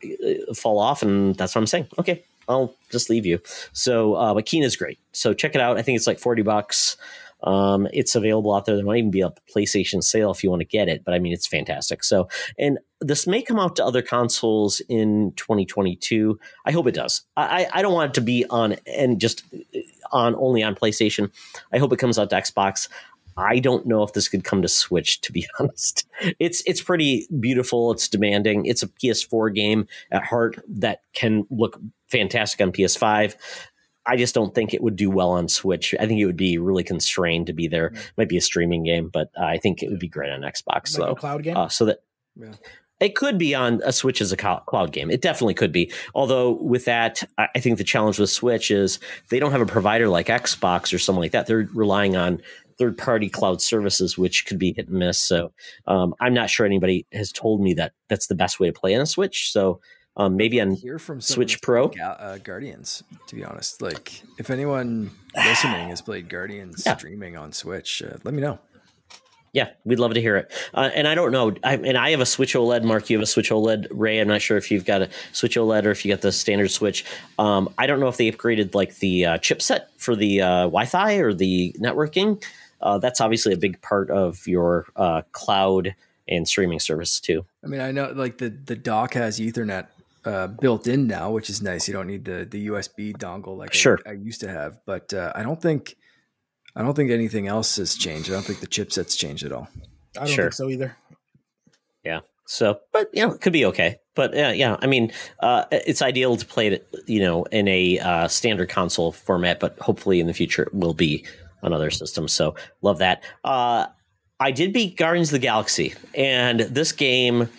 fall off. And that's what I'm saying. Okay, I'll just leave you. So, but Kena is great. So check it out. I think it's like $40. It's available out there. There might even be a PlayStation sale if you want to get it, but I mean, it's fantastic. So, and this may come out to other consoles in 2022. I hope it does. I don't want it to be on and just on only on PlayStation. I hope it comes out to Xbox. I don't know if this could come to Switch, to be honest. It's pretty beautiful. It's demanding. It's a PS4 game at heart that can look fantastic on PS5. I just don't think it would do well on Switch. I think it would be really constrained to be there. It might be a streaming game, but I think it would be great on Xbox. Like a cloud game? So that it could be on a Switch as a cloud game. It definitely could be. Although with that, I think the challenge with Switch is they don't have a provider like Xbox or something like that. They're relying on third-party cloud services, which could be hit and miss. So I'm not sure anybody has told me that that's the best way to play on a Switch. So maybe on Switch Pro. Guardians, to be honest. Like, if anyone listening has played Guardians streaming on Switch, let me know. Yeah, we'd love to hear it. And I don't know. I have a Switch OLED. Mark, you have a Switch OLED. Ray, I'm not sure if you've got a Switch OLED or if you got the standard Switch. I don't know if they upgraded like the chipset for the Wi-Fi or the networking. That's obviously a big part of your cloud and streaming service too. I mean, I know like the dock has Ethernet built in now, which is nice. You don't need the USB dongle like I used to have. But I don't think anything else has changed. I don't think the chipset's changed at all. I don't think so either. Yeah. So, but it could be okay. But yeah, I mean, it's ideal to play it, in a standard console format. But hopefully in the future it will be on other systems. So love that. I did beat Guardians of the Galaxy, and this game,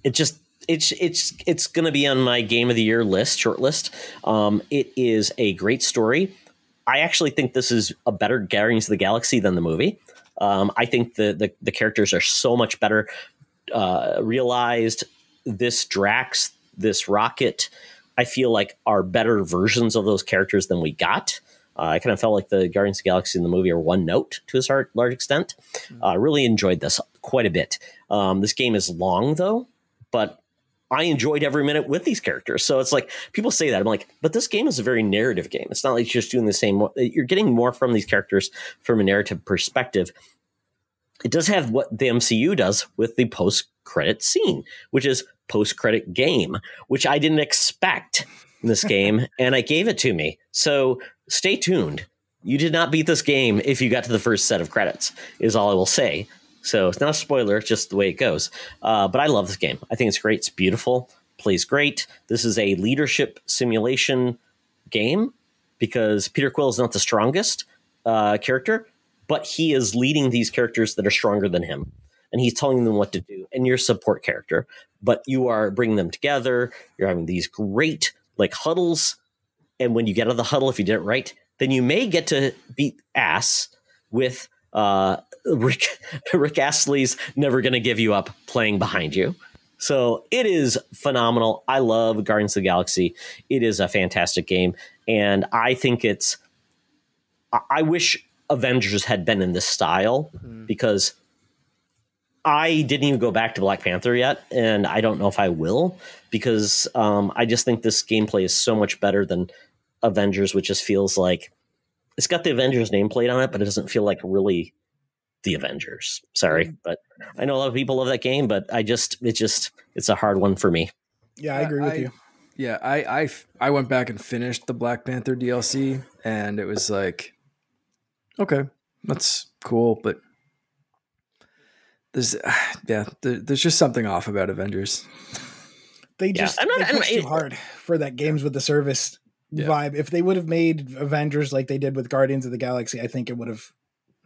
it's going to be on my Game of the Year short list. It is a great story. I actually think this is a better Guardians of the Galaxy than the movie. I think the characters are so much better realized. This Drax this Rocket, I feel like are better versions of those characters than we got. I kind of felt like the Guardians of the Galaxy in the movie are one note to a large extent. I really enjoyed this quite a bit. This game is long, though, but I enjoyed every minute with these characters. So it's like people say that. I'm like, but this game is a very narrative game. It's not like you're just doing the same. You're getting more from these characters from a narrative perspective. It does have what the MCU does with the post-credit scene, which is post-credit game, which I didn't expect in this game, and it gave it to me. So stay tuned. You did not beat this game if you got to the first set of credits, is all I will say. So it's not a spoiler, just the way it goes. But I love this game. I think it's great. It's beautiful. Plays great. This is a leadership simulation game because Peter Quill is not the strongest character, but he is leading these characters that are stronger than him. And he's telling them what to do. And you're a support character, but you are bringing them together. You're having these great huddles. And when you get out of the huddle, if you did it right, then you may get to beat ass with Rick Astley's Never Gonna Give You Up playing behind you. So it is phenomenal. I love Guardians of the Galaxy. It is a fantastic game. And I think I wish Avengers had been in this style because I didn't even go back to Black Panther yet, and I don't know if I will because I just think this gameplay is so much better than Avengers, which just feels like it's got the Avengers nameplate on it, but it doesn't feel like really the Avengers. Sorry, but I know a lot of people love that game, but it's a hard one for me. Yeah, I agree with you. Yeah, I went back and finished the Black Panther DLC, and it was like, okay, that's cool, but there's just something off about Avengers. They pushed too hard for that games with the service vibe. If they would have made Avengers like they did with Guardians of the Galaxy, I think it would have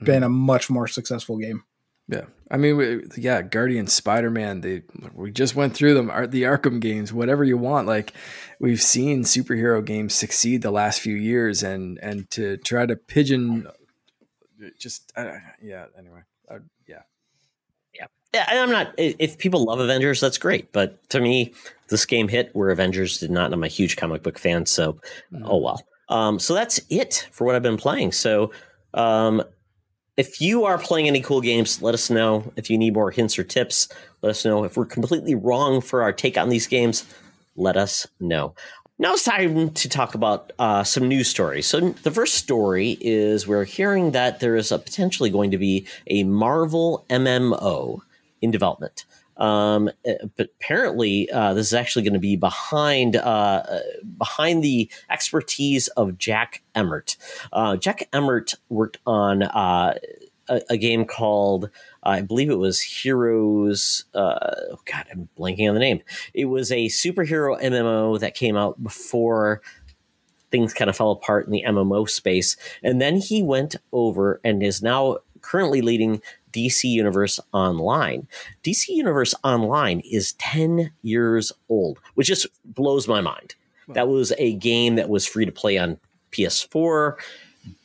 been a much more successful game. Yeah. I mean, Guardians, Spider-Man, we just went through them, the Arkham games, whatever you want. Like, we've seen superhero games succeed the last few years, and to try to pigeon anyway. Yeah, I'm not. If people love Avengers, that's great. But to me, this game hit where Avengers did not. And I'm a huge comic book fan, so oh well. So that's it for what I've been playing. So if you are playing any cool games, let us know. If you need more hints or tips, let us know. If we're completely wrong for our take on these games, let us know. Now it's time to talk about some news stories. So the first story is we're hearing that there is potentially going to be a Marvel MMO in development. But apparently this is actually going to be behind the expertise of Jack Emmert. Jack Emmert worked on a game called, I believe it was Heroes. I'm blanking on the name. It was a superhero MMO that came out before things kind of fell apart in the MMO space. And then he went over and is now currently leading DC Universe Online. DC Universe Online is 10 years old, which just blows my mind. Wow. That was a game that was free to play on PS4.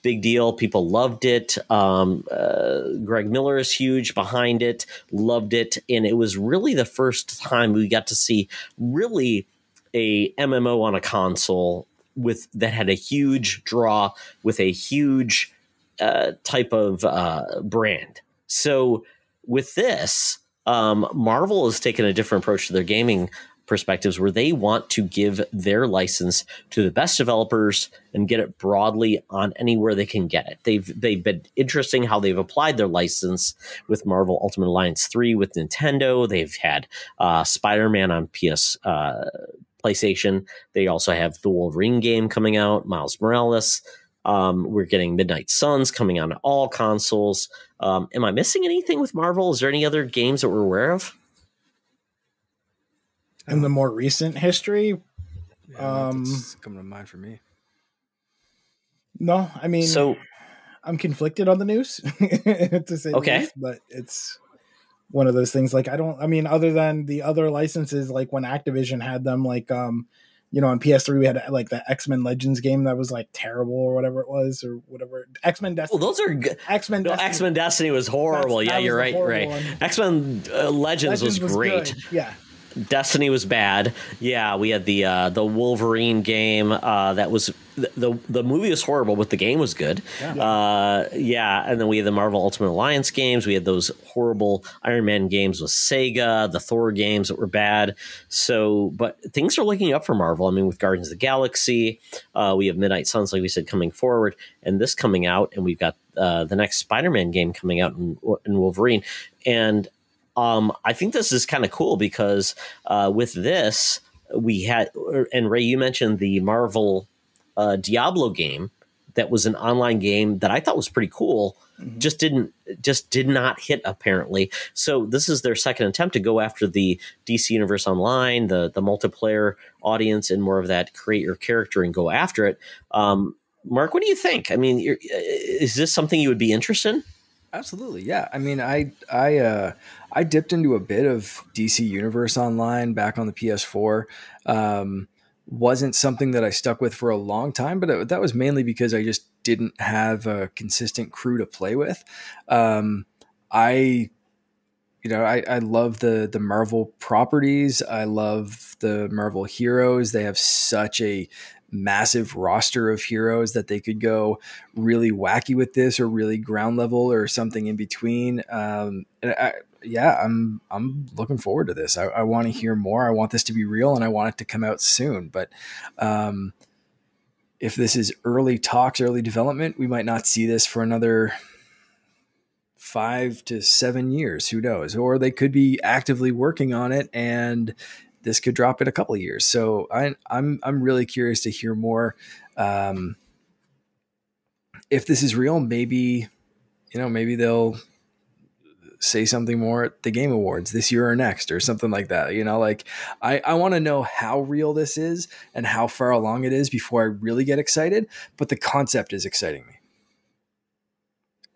Big deal. People loved it. Greg Miller is huge behind it, loved it. And it was really the first time we got to see really a MMO on a console that had a huge draw with a huge type of brand. So with this, Marvel has taken a different approach to their gaming perspectives where they want to give their license to the best developers and get it broadly on anywhere they can get it. They've been interesting how they've applied their license with Marvel Ultimate Alliance 3 with Nintendo. They've had Spider-Man on PlayStation. They also have the Wolverine game coming out, Miles Morales. We're getting Midnight Suns coming on all consoles. Am I missing anything with Marvel? Is there any other games that we're aware of? In the more recent history, that's coming to mind for me. No, I mean, so I'm conflicted on the news to say the least, but it's one of those things. Like, other than the other licenses, like when Activision had them, like, on PS3 we had like the X-Men Legends game that was like terrible or whatever it was, or whatever. X-Men Destiny. Well, those are good. X-Men Destiny was horrible. You're right. One. X-Men Legends was great. Yeah. Destiny was bad. Yeah, we had the Wolverine game. That was the movie was horrible, but the game was good. Yeah. And then we had the Marvel Ultimate Alliance games. We had those horrible Iron Man games with Sega, the Thor games that were bad. So, but things are looking up for Marvel. I mean, with Guardians of the Galaxy, we have Midnight Suns, like we said, coming forward, and this coming out, and we've got the next Spider-Man game coming out in Wolverine, and I think this is kind of cool because with this, we had, and Ray, you mentioned the Marvel Diablo game that was an online game that I thought was pretty cool. Just did not hit, apparently. So this is their second attempt to go after the DC Universe Online, the multiplayer audience, and more of that create your character and go after it. Mark, what do you think? I mean, is this something you would be interested in? Absolutely, yeah. I mean, I dipped into a bit of DC Universe Online back on the PS4. Wasn't something that I stuck with for a long time, but that was mainly because I just didn't have a consistent crew to play with. I love the Marvel properties. I love the Marvel heroes. They have such a massive roster of heroes that they could go really wacky with this, or really ground level, or something in between. I'm looking forward to this. I want to hear more. I want this to be real, and I want it to come out soon. But if this is early talks, early development, we might not see this for another 5 to 7 years. Who knows? Or they could be actively working on it, and this could drop in a couple of years. So I'm really curious to hear more. If this is real, maybe they'll say something more at the Game Awards this year or next, or something like that. I want to know how real this is and how far along it is before I really get excited. But the concept is exciting me.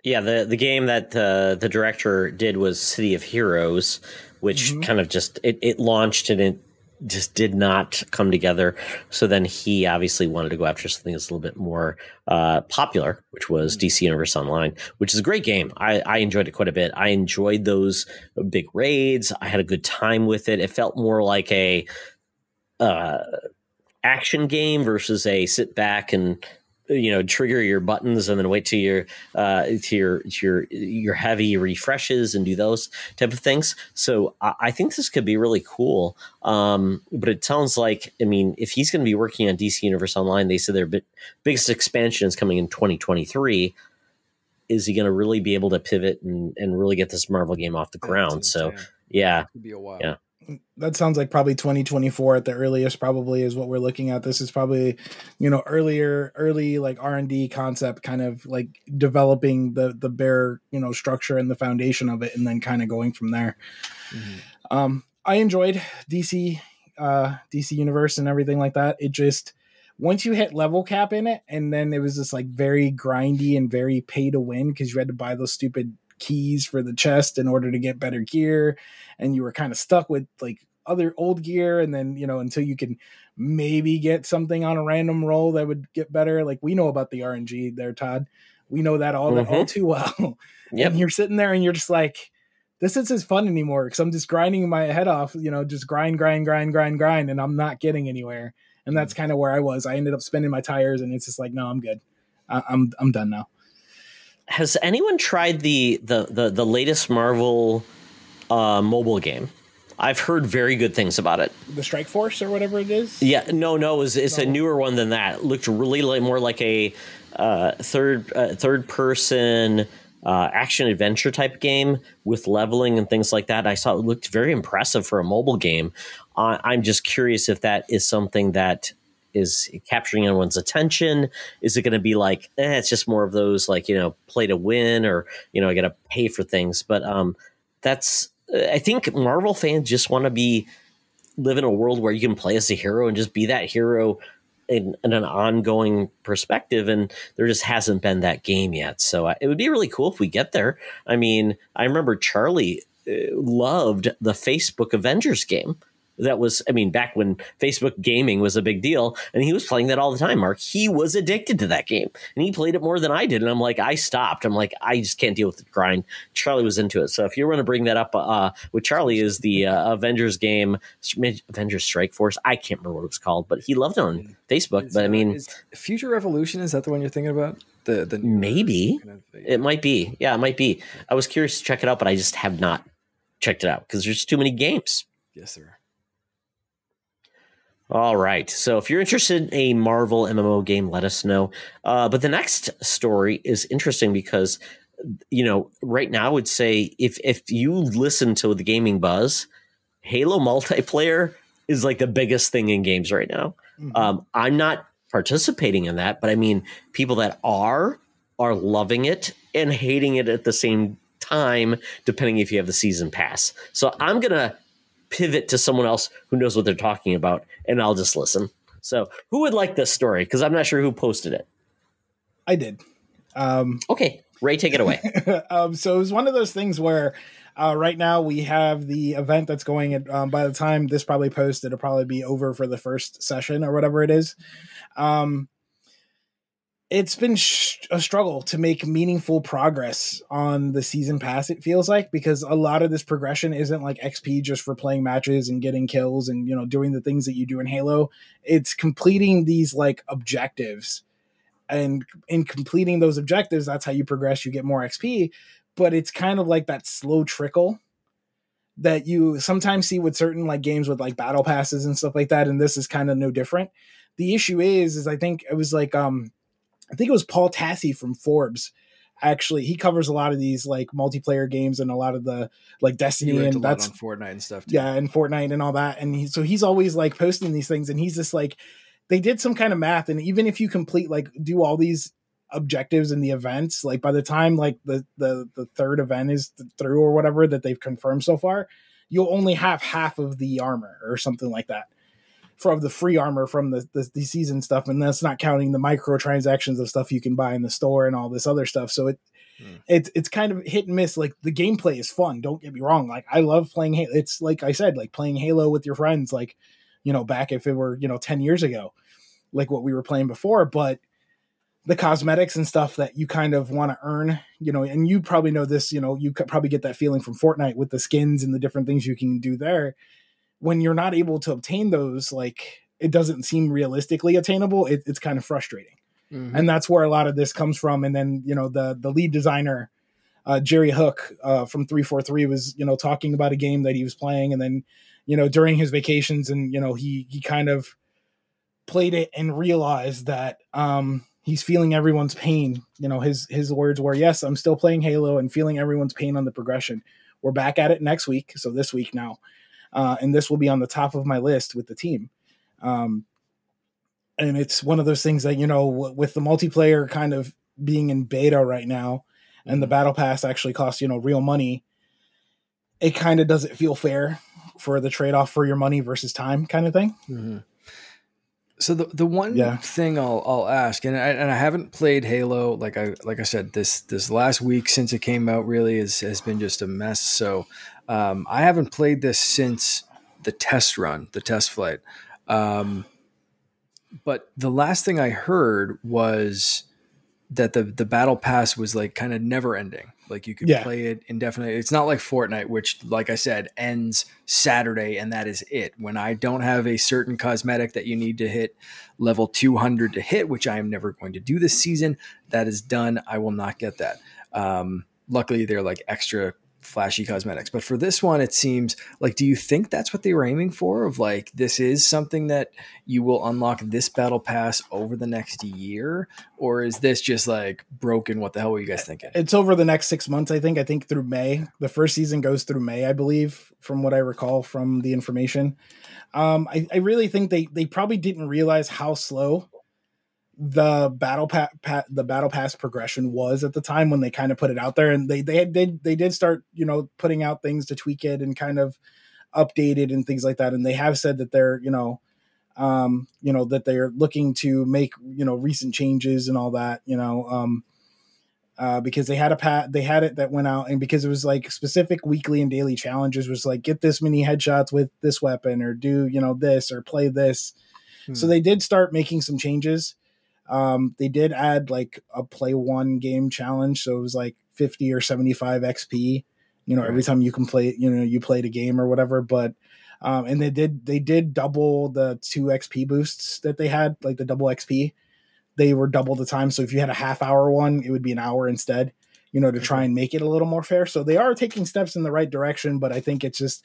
Yeah, the game that the director did was City of Heroes, which kind of just it launched and it just did not come together. So then he obviously wanted to go after something that's a little bit more popular, which was DC Universe Online, which is a great game. I enjoyed it quite a bit. I enjoyed those big raids. I had a good time with it. It felt more like a action game versus a sit back and trigger your buttons and then wait till your heavy refreshes and do those type of things. So I think this could be really cool. But it sounds like, I mean, if he's going to be working on DC Universe Online, they said their biggest expansion is coming in 2023. Is he going to really be able to pivot and really get this Marvel game off the ground? So yeah, it could be a while. Yeah. That sounds like probably 2024 at the earliest, probably is what we're looking at. This is probably, early like R&D concept, kind of like developing the bare, structure and the foundation of it, and then kind of going from there. I enjoyed DC Universe and everything like that. It just, once you hit level cap in it, and then it was just like very grindy and very pay to win, because you had to buy those stupid keys for the chest in order to get better gear, and you were kind of stuck with like other old gear, and then until you can maybe get something on a random roll that would get better. Like, we know about the RNG there, Todd. We know that all too well. Yep. And you're sitting there and you're just like, this isn't as fun anymore, because I'm just grinding my head off, just grind, and I'm not getting anywhere. And that's kind of where I was. I ended up spending my tires, and it's just like, no, I'm good. I'm done now. Has anyone tried the latest Marvel mobile game? I've heard very good things about it. The Strike Force or whatever it is? Yeah, no, it's a newer one than that. It looked really more like a third person action adventure type game with leveling and things like that. I saw it looked very impressive for a mobile game. I'm just curious if that is something that is capturing everyone's attention. Is it going to be like, it's just more of those like, play to win, or, I got to pay for things. But I think Marvel fans just want to live in a world where you can play as a hero and just be that hero in an ongoing perspective. And there just hasn't been that game yet. So it would be really cool if we get there. I mean, I remember Charlie loved the Facebook Avengers game. that was, I mean, back when Facebook gaming was a big deal, and he was playing that all the time, Mark. He was addicted to that game, and he played it more than I did. And I'm like, I stopped. I'm like, I just can't deal with the grind. Charlie was into it. So if you want to bring that up with Charlie, is the Avengers game, Avengers Strike Force. I can't remember what it was called, but he loved it on Facebook. But I mean, Future Revolution, is that the one you're thinking about? The maybe it might be. Yeah, it might be. I was curious to check it out, but I just have not checked it out because there's too many games. Yes, sir. All right. So if you're interested in a Marvel MMO game, let us know. But the next story is interesting because, right now I would say if you listen to the gaming buzz, Halo multiplayer is like the biggest thing in games right now. Mm-hmm. I'm not participating in that, but I mean, people that are loving it and hating it at the same time, depending if you have the season pass. So I'm going to pivot to someone else who knows what they're talking about, and I'll just listen. So who would like this story? Because I'm not sure who posted it. I did. Okay, Ray, take it away. So it was one of those things where right now we have the event that's going at, by the time this probably posted, it'll probably be over for the first session or whatever it is. It's been a struggle to make meaningful progress on the season pass, it feels like, because a lot of this progression isn't like XP just for playing matches and getting kills and, doing the things that you do in Halo. It's completing these like objectives, and in completing those objectives, that's how you progress. You get more XP, but it's kind of like that slow trickle that you sometimes see with certain like games with like battle passes and stuff like that. And this is kind of no different. The issue is I think it was like, I think it was Paul Tassi from Forbes. Actually, he covers a lot of these like multiplayer games and a lot of the like Destiny and that's on Fortnite and stuff. Yeah, and Fortnite and all that. And he's always like posting these things, and he's just like, they did some kind of math, and even if you complete like do all these objectives in the events, like by the time like the third event is through or whatever that they've confirmed so far, you'll only have half of the armor or something like that. From the free armor from the season stuff, and that's not counting the microtransactions of stuff you can buy in the store and all this other stuff. So it's kind of hit and miss. Like the gameplay is fun, don't get me wrong. Like I love playing Halo. It's like I said, like playing Halo with your friends, like back if it were 10 years ago, like what we were playing before. But the cosmetics and stuff that you kind of want to earn, and you probably know this, you could probably get that feeling from Fortnite with the skins and the different things you can do there. When you're not able to obtain those, like it doesn't seem realistically attainable. It's kind of frustrating. Mm-hmm. And that's where a lot of this comes from. And then, the lead designer, Jerry Hook from 343 was, talking about a game that he was playing. And then, during his vacations and, he kind of played it and realized that he's feeling everyone's pain. His words were, yes, I'm still playing Halo and feeling everyone's pain on the progression. We're back at it next week. So this week now. And this will be on the top of my list with the team. And it's one of those things that, with the multiplayer kind of being in beta right now and the battle pass actually costs, real money, it kind of doesn't feel fair for the trade-off for your money versus time kind of thing. Mm-hmm. So the one thing I'll ask, and I haven't played Halo, like I said, this last week since it came out really has been just a mess. So I haven't played this since the test flight. But the last thing I heard was that the battle pass was like kind of never ending. Like you could play it indefinitely. It's not like Fortnite, which, like I said, ends Saturday and that is it. When I don't have a certain cosmetic that you need to hit level 200 to hit, which I am never going to do this season, that is done. I will not get that. Luckily, they're like extra flashy cosmetics. But for this one, it seems like, do you think that's what they were aiming for? Of like, this is something that you will unlock this battle pass over the next year? Or is this just like broken? What the hell were you guys thinking? It's over the next 6 months, I think through May. The first season goes through May, I believe, from what I recall from the information. I really think they probably didn't realize how slow the battle pass progression was at the time when they kind of put it out there, and they did start putting out things to tweak it and kind of update it and things like that. And they have said that they're that they're looking to make recent changes and all that. because they had they had it that went out, and because it was like specific weekly and daily challenges was like get this many headshots with this weapon, or do this, or play this. So they did start making some changes. They did add like a play one game challenge, so it was like 50 or 75 XP. Every time you can play, you played a game or whatever. But and they did double the 2 XP boosts that they had, like the double XP. They were double the time. So if you had a half-hour one, it would be an hour instead, to try and make it a little more fair. So they are taking steps in the right direction, but I think it's just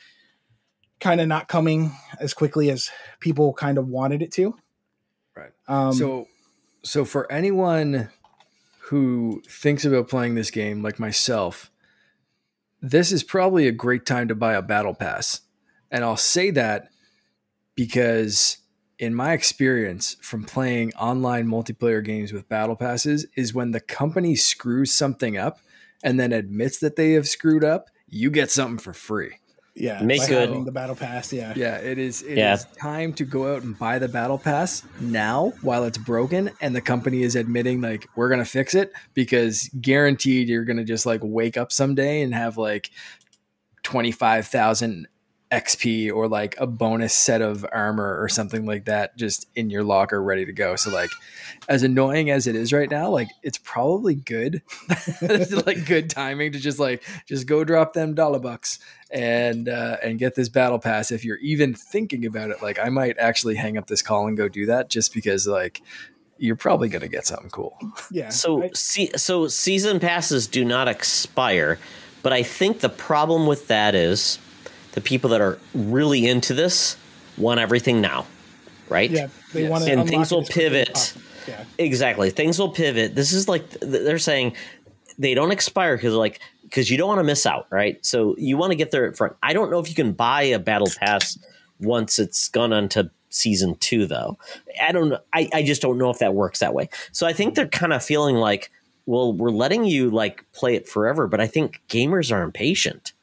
kind of not coming as quickly as people kind of wanted it to. Right. So for anyone who thinks about playing this game like myself, this is probably a great time to buy a battle pass. And I'll say that because in my experience from playing online multiplayer games with battle passes is when the company screws something up and then admits that they have screwed up, you get something for free. Yeah, make good having the battle pass. Yeah, it is time to go out and buy the battle pass now while it's broken, and the company is admitting like we're gonna fix it, because guaranteed you're gonna just like wake up someday and have like 25,000 XP or like a bonus set of armor or something like that just in your locker ready to go. So like, as annoying as it is right now, like it's probably good. It's like good timing to just go drop them $bucks and get this battle pass. If you're even thinking about it, like I might actually hang up this call and go do that, just because like you're probably going to get something cool. Yeah. So season passes do not expire, but I think the problem with that is the people that are really into this want everything now, right? Yeah, they want it, and things will pivot. Yeah. Exactly, things will pivot. This is like they're saying they don't expire because you don't want to miss out, right? So you want to get there at front. I don't know if you can buy a battle pass once it's gone on to season 2, though. I don't know. I just don't know if that works that way. So I think they're kind of feeling like, well, we're letting you like play it forever, but I think gamers are impatient.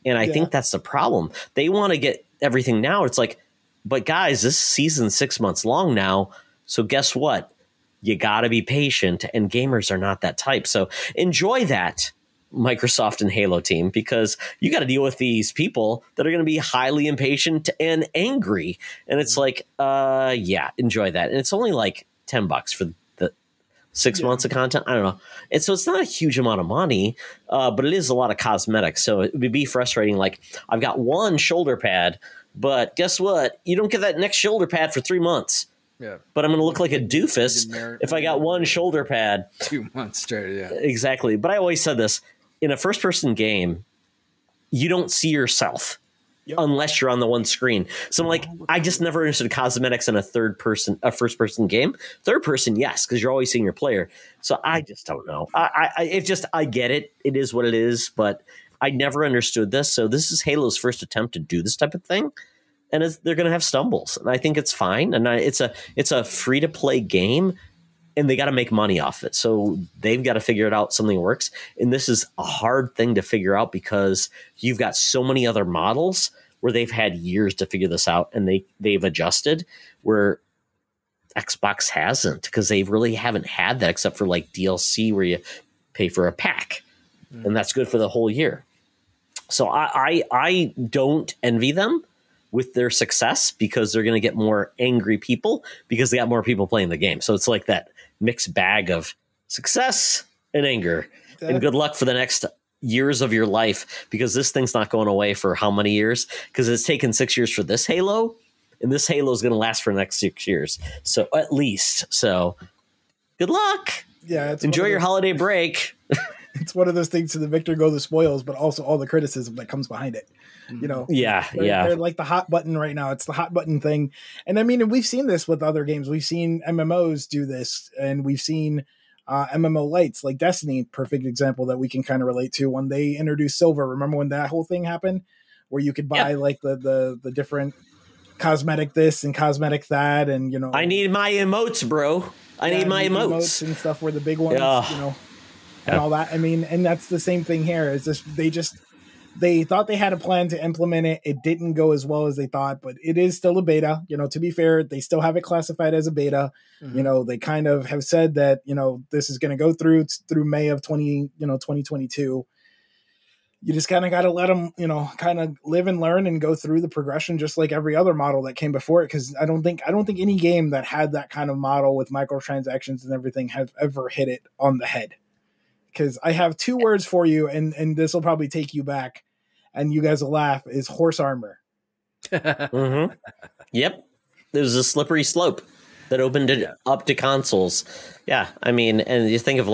And I think that's the problem. They want to get everything now. It's like, but guys, this season's 6 months long now. So guess what? You got to be patient, and gamers are not that type. So enjoy that, Microsoft and Halo team, because you got to deal with these people that are going to be highly impatient and angry. And it's like, enjoy that. And it's only like $10 for the 6 months of content. I don't know. And so it's not a huge amount of money, but it is a lot of cosmetics. So it would be frustrating. Like, I've got one shoulder pad, but guess what? You don't get that next shoulder pad for 3 months. Yeah. But I'm going to look like a doofus if I got one shoulder pad. 2 months straight, yeah. Exactly. But I always said this. In a first-person game, you don't see yourself unless you're on the one screen. So I'm like, I just never understood cosmetics in a first-person game. Third person, yes, because you're always seeing your player. So I just don't know. I get it. It is what it is, but I never understood this. So this is Halo's first attempt to do this type of thing, and they're going to have stumbles. And I think it's fine. And it's a free-to-play game, and they got to make money off it. So they've got to figure it out, something works. And this is a hard thing to figure out because you've got so many other models where they've had years to figure this out, and they've adjusted, where Xbox hasn't, because they really haven't had that except for like DLC where you pay for a pack, and that's good for the whole year. So I don't envy them with their success, because they're going to get more angry people because they got more people playing the game. So it's like that mixed bag of success and anger. And good luck for the next years of your life, because this thing's not going away for how many years? Because it's taken 6 years for this Halo, and this Halo is going to last for the next 6 years. So at least. So good luck. Yeah. Enjoy your holiday break. It's one of those things, to the victor go the spoils, but also all the criticism that comes behind it. They're like the hot button right now. It's the hot button thing. And I mean, we've seen this with other games. We've seen MMOs do this, and we've seen MMO lights like Destiny, perfect example that we can kind of relate to. When they introduced silver, remember when that whole thing happened, where you could buy like the different cosmetic this and cosmetic that, and I need my emotes, bro. I need my emotes and stuff were the big ones, and all that. I mean, and that's the same thing here. Is this they thought they had a plan to implement it. It didn't go as well as they thought, but it is still a beta. To be fair, they still have it classified as a beta. They kind of have said that, this is going to go through May of 2022. You just kind of got to let them, kind of live and learn and go through the progression, just like every other model that came before it. Because I don't think any game that had that kind of model with microtransactions and everything have ever hit it on the head. Because I have two words for you, and this will probably take you back, and you guys will laugh, is horse armor. Mm-hmm. Yep. There's a slippery slope that opened it up to consoles. Yeah, I mean, and you think of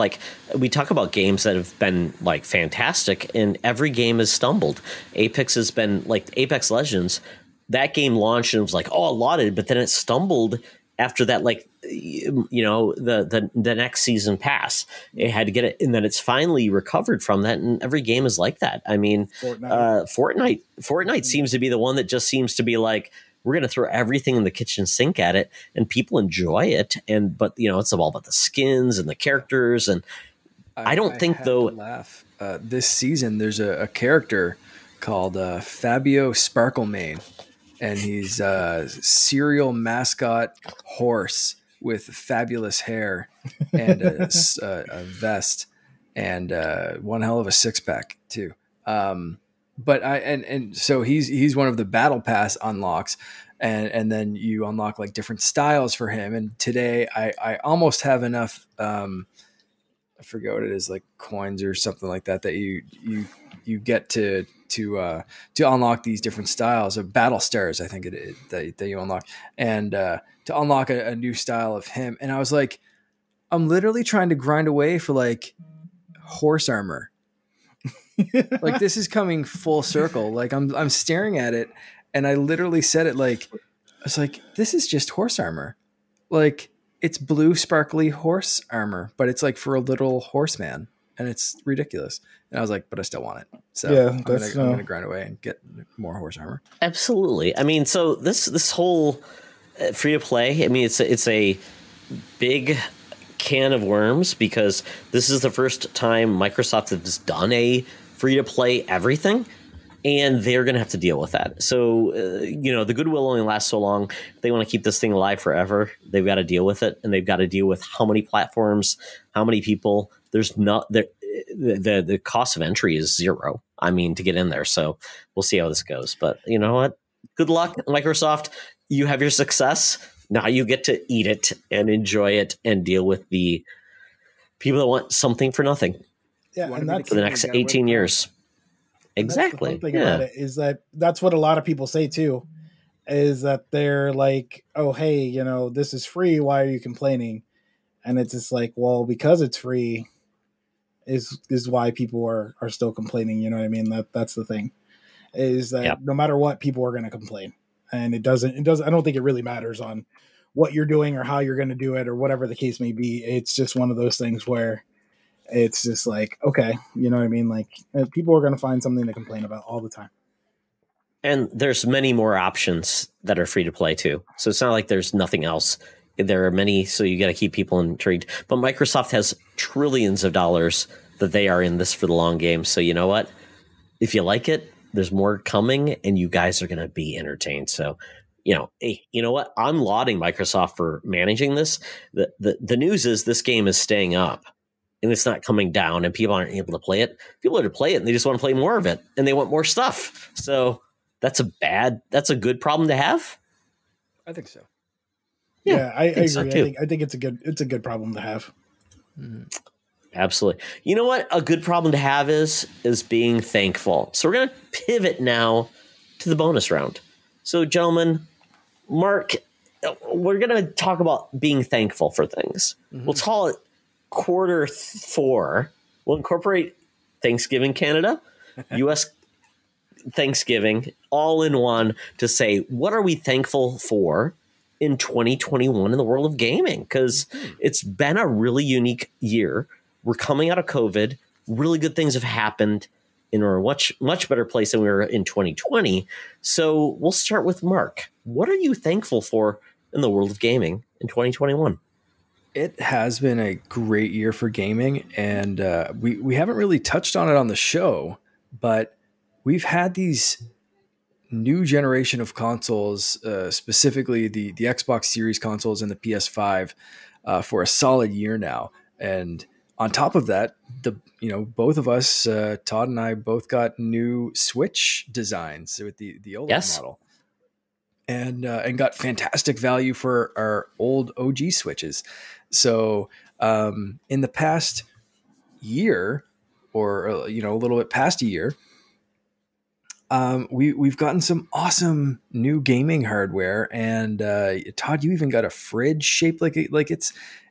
we talk about games that have been fantastic, and every game has stumbled. Apex has been Apex Legends. That game launched and was lauded, but then it stumbled after that. The next season pass, it had to get it, and then it's finally recovered from that. And every game is like that. I mean, Fortnite seems to be the one that just seems to be we're going to throw everything in the kitchen sink at it, and people enjoy it. But it's all about the skins and the characters. And I don't think though. Laugh. This season, there's a character called Fabio Sparklemane, and he's a serial mascot horse with fabulous hair and a vest and one hell of a six pack too. So he's one of the battle pass unlocks, and then you unlock different styles for him. And today I almost have enough. I forget what it is, coins or something like that you get to unlock these different styles of battle stars. I think it is that you unlock, and to unlock a new style of him. And I was I'm literally trying to grind away for horse armor. This is coming full circle. I'm staring at it, and I literally said it I was this is just horse armor. It's blue sparkly horse armor, but it's for a little horseman, and it's ridiculous. And I was but I still want it. So yeah, I'm gonna grind away and get more horse armor. Absolutely. I mean, so this whole free to play, I mean, it's a big can of worms, because this is the first time Microsoft has done a free to play everything, and they're going to have to deal with that. So, the goodwill only lasts so long. If they want to keep this thing alive forever, they've got to deal with it, and they've got to deal with how many platforms, how many people. There's not the cost of entry is zero. I mean, to get in there. So we'll see how this goes. But you know what? Good luck, Microsoft. You have your success. Now you get to eat it and enjoy it and deal with the people that want something for nothing. Yeah, and that's for the next 18 years. Exactly. That's the fun thing about it is that's what a lot of people say too, is that they're oh, hey, this is free. Why are you complaining? And it's just well, because it's free is why people are still complaining. You know what I mean? That's the thing, is that no matter what, people are going to complain. And it doesn't, I don't think it really matters on what you're doing or how you're going to do it or whatever the case may be. It's just one of those things where it's just okay, you know what I mean? People are going to find something to complain about all the time. And there's many more options that are free to play too. So it's not like there's nothing else. There are many, so you got to keep people intrigued. But Microsoft has trillions of dollars that they are in this for the long game. So you know what? If you like it, there's more coming, and you guys are going to be entertained. So, hey, you know what? I'm lauding Microsoft for managing this. The news is this game is staying up, and it's not coming down, and people aren't able to play it. People are to play it, and they just want to play more of it, and they want more stuff. So that's a good problem to have. I think so. Yeah, I agree. So too. I think it's a good problem to have. Mm-hmm. Absolutely. You know what a good problem to have is being thankful. So we're going to pivot now to the bonus round. So, gentlemen, Mark, we're going to talk about being thankful for things. Mm-hmm. We'll call it quarter 4. We'll incorporate Thanksgiving Canada, U.S. Thanksgiving, all in one, to say, what are we thankful for in 2021 in the world of gaming? Because it's been a really unique year. We're coming out of COVID. Really good things have happened, and we're a much better place than we were in 2020. So we'll start with Mark. What are you thankful for in the world of gaming in 2021? It has been a great year for gaming, and we haven't really touched on it on the show, but we've had these new generation of consoles, specifically the Xbox Series consoles and the PS5, for a solid year now. And on top of that, both of us, Todd and I, both got new Switch designs with the OLED model, and got fantastic value for our old OG Switches. So in the past year, or a little bit past a year, we've gotten some awesome new gaming hardware, and Todd, you even got a fridge shaped like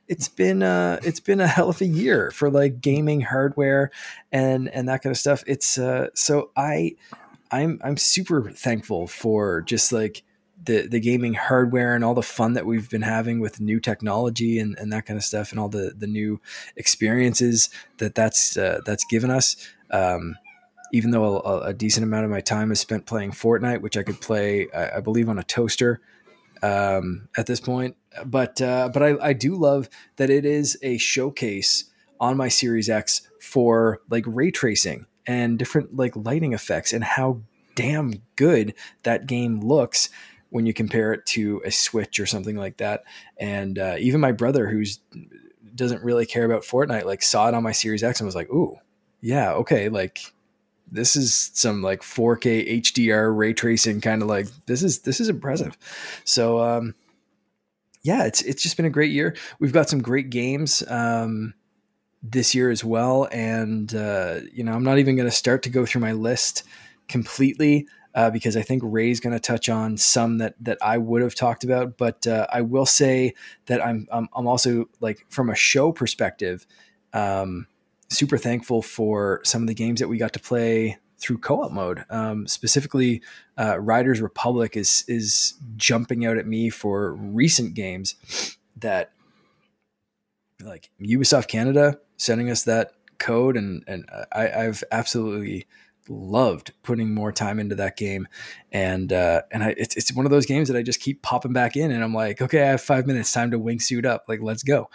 it's been a hell of a year for like gaming hardware and that kind of stuff. It's so I'm super thankful for just like the gaming hardware and all the fun that we've been having with new technology and that kind of stuff, and all the new experiences that's given us. Even though a decent amount of my time is spent playing Fortnite, which I could play, I believe, on a toaster at this point. But I do love that it is a showcase on my Series X for like ray tracing and different like lighting effects, and how damn good that game looks when you compare it to a Switch or something like that. And even my brother, who doesn't really care about Fortnite, like saw it on my Series X and was like, "Ooh, yeah, okay, like." This is some like 4K HDR ray tracing kind of like this is impressive. So yeah, it's just been a great year. We've got some great games this year as well, and I'm not even going to start to go through my list completely because I think Ray's going to touch on some that I would have talked about. But I will say that I'm also, like, from a show perspective, super thankful for some of the games that we got to play through co-op mode. Specifically, Riders Republic is jumping out at me for recent games that, like, Ubisoft Canada sending us that code, and I've absolutely loved putting more time into that game. And it's one of those games that I just keep popping back in, and I'm like, okay, I have 5 minutes, time to wingsuit up. Like, let's go.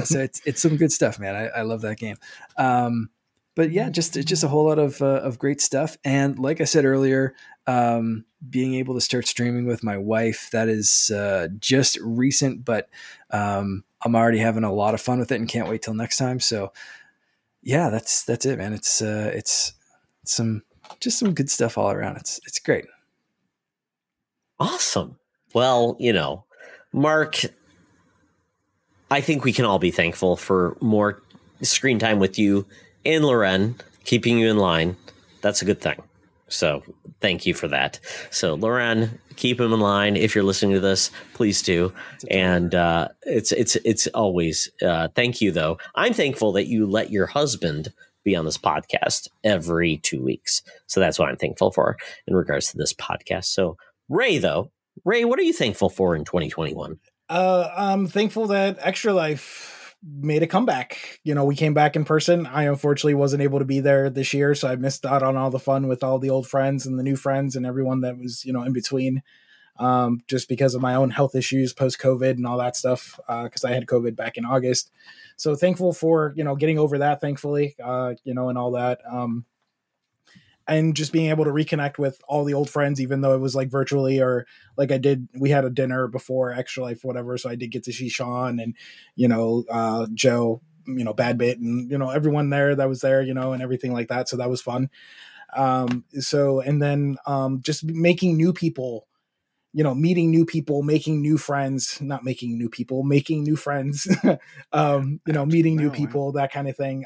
So it's some good stuff, man. I love that game. But yeah, it's just a whole lot of great stuff. And like I said earlier, being able to start streaming with my wife, that is just recent, but I'm already having a lot of fun with it and can't wait till next time. So yeah, that's it, man. It's some good stuff all around. It's great. Awesome. Well, Mark, I think we can all be thankful for more screen time with you and Loren, keeping you in line. That's a good thing. So thank you for that. So Loren, keep him in line. If you're listening to this, please do. And it's always thank you, though. I'm thankful that you let your husband be on this podcast every 2 weeks. So that's what I'm thankful for in regards to this podcast. So Ray, what are you thankful for in 2021? I'm thankful that Extra Life made a comeback. We came back in person. I unfortunately wasn't able to be there this year, so I missed out on all the fun with all the old friends and the new friends and everyone that was, in between, just because of my own health issues post-COVID and all that stuff, because I had COVID back in August. So thankful for, getting over that, thankfully, and all that. And just being able to reconnect with all the old friends, even though it was like virtually, or like we had a dinner before Extra Life, whatever. So I did get to see Sean and, Joe, Bad Bit, and, everyone there that was there, and everything like that. So that was fun. And then just making new people, meeting new people, making new friends, not making new people, making new friends, meeting new people, that kind of thing.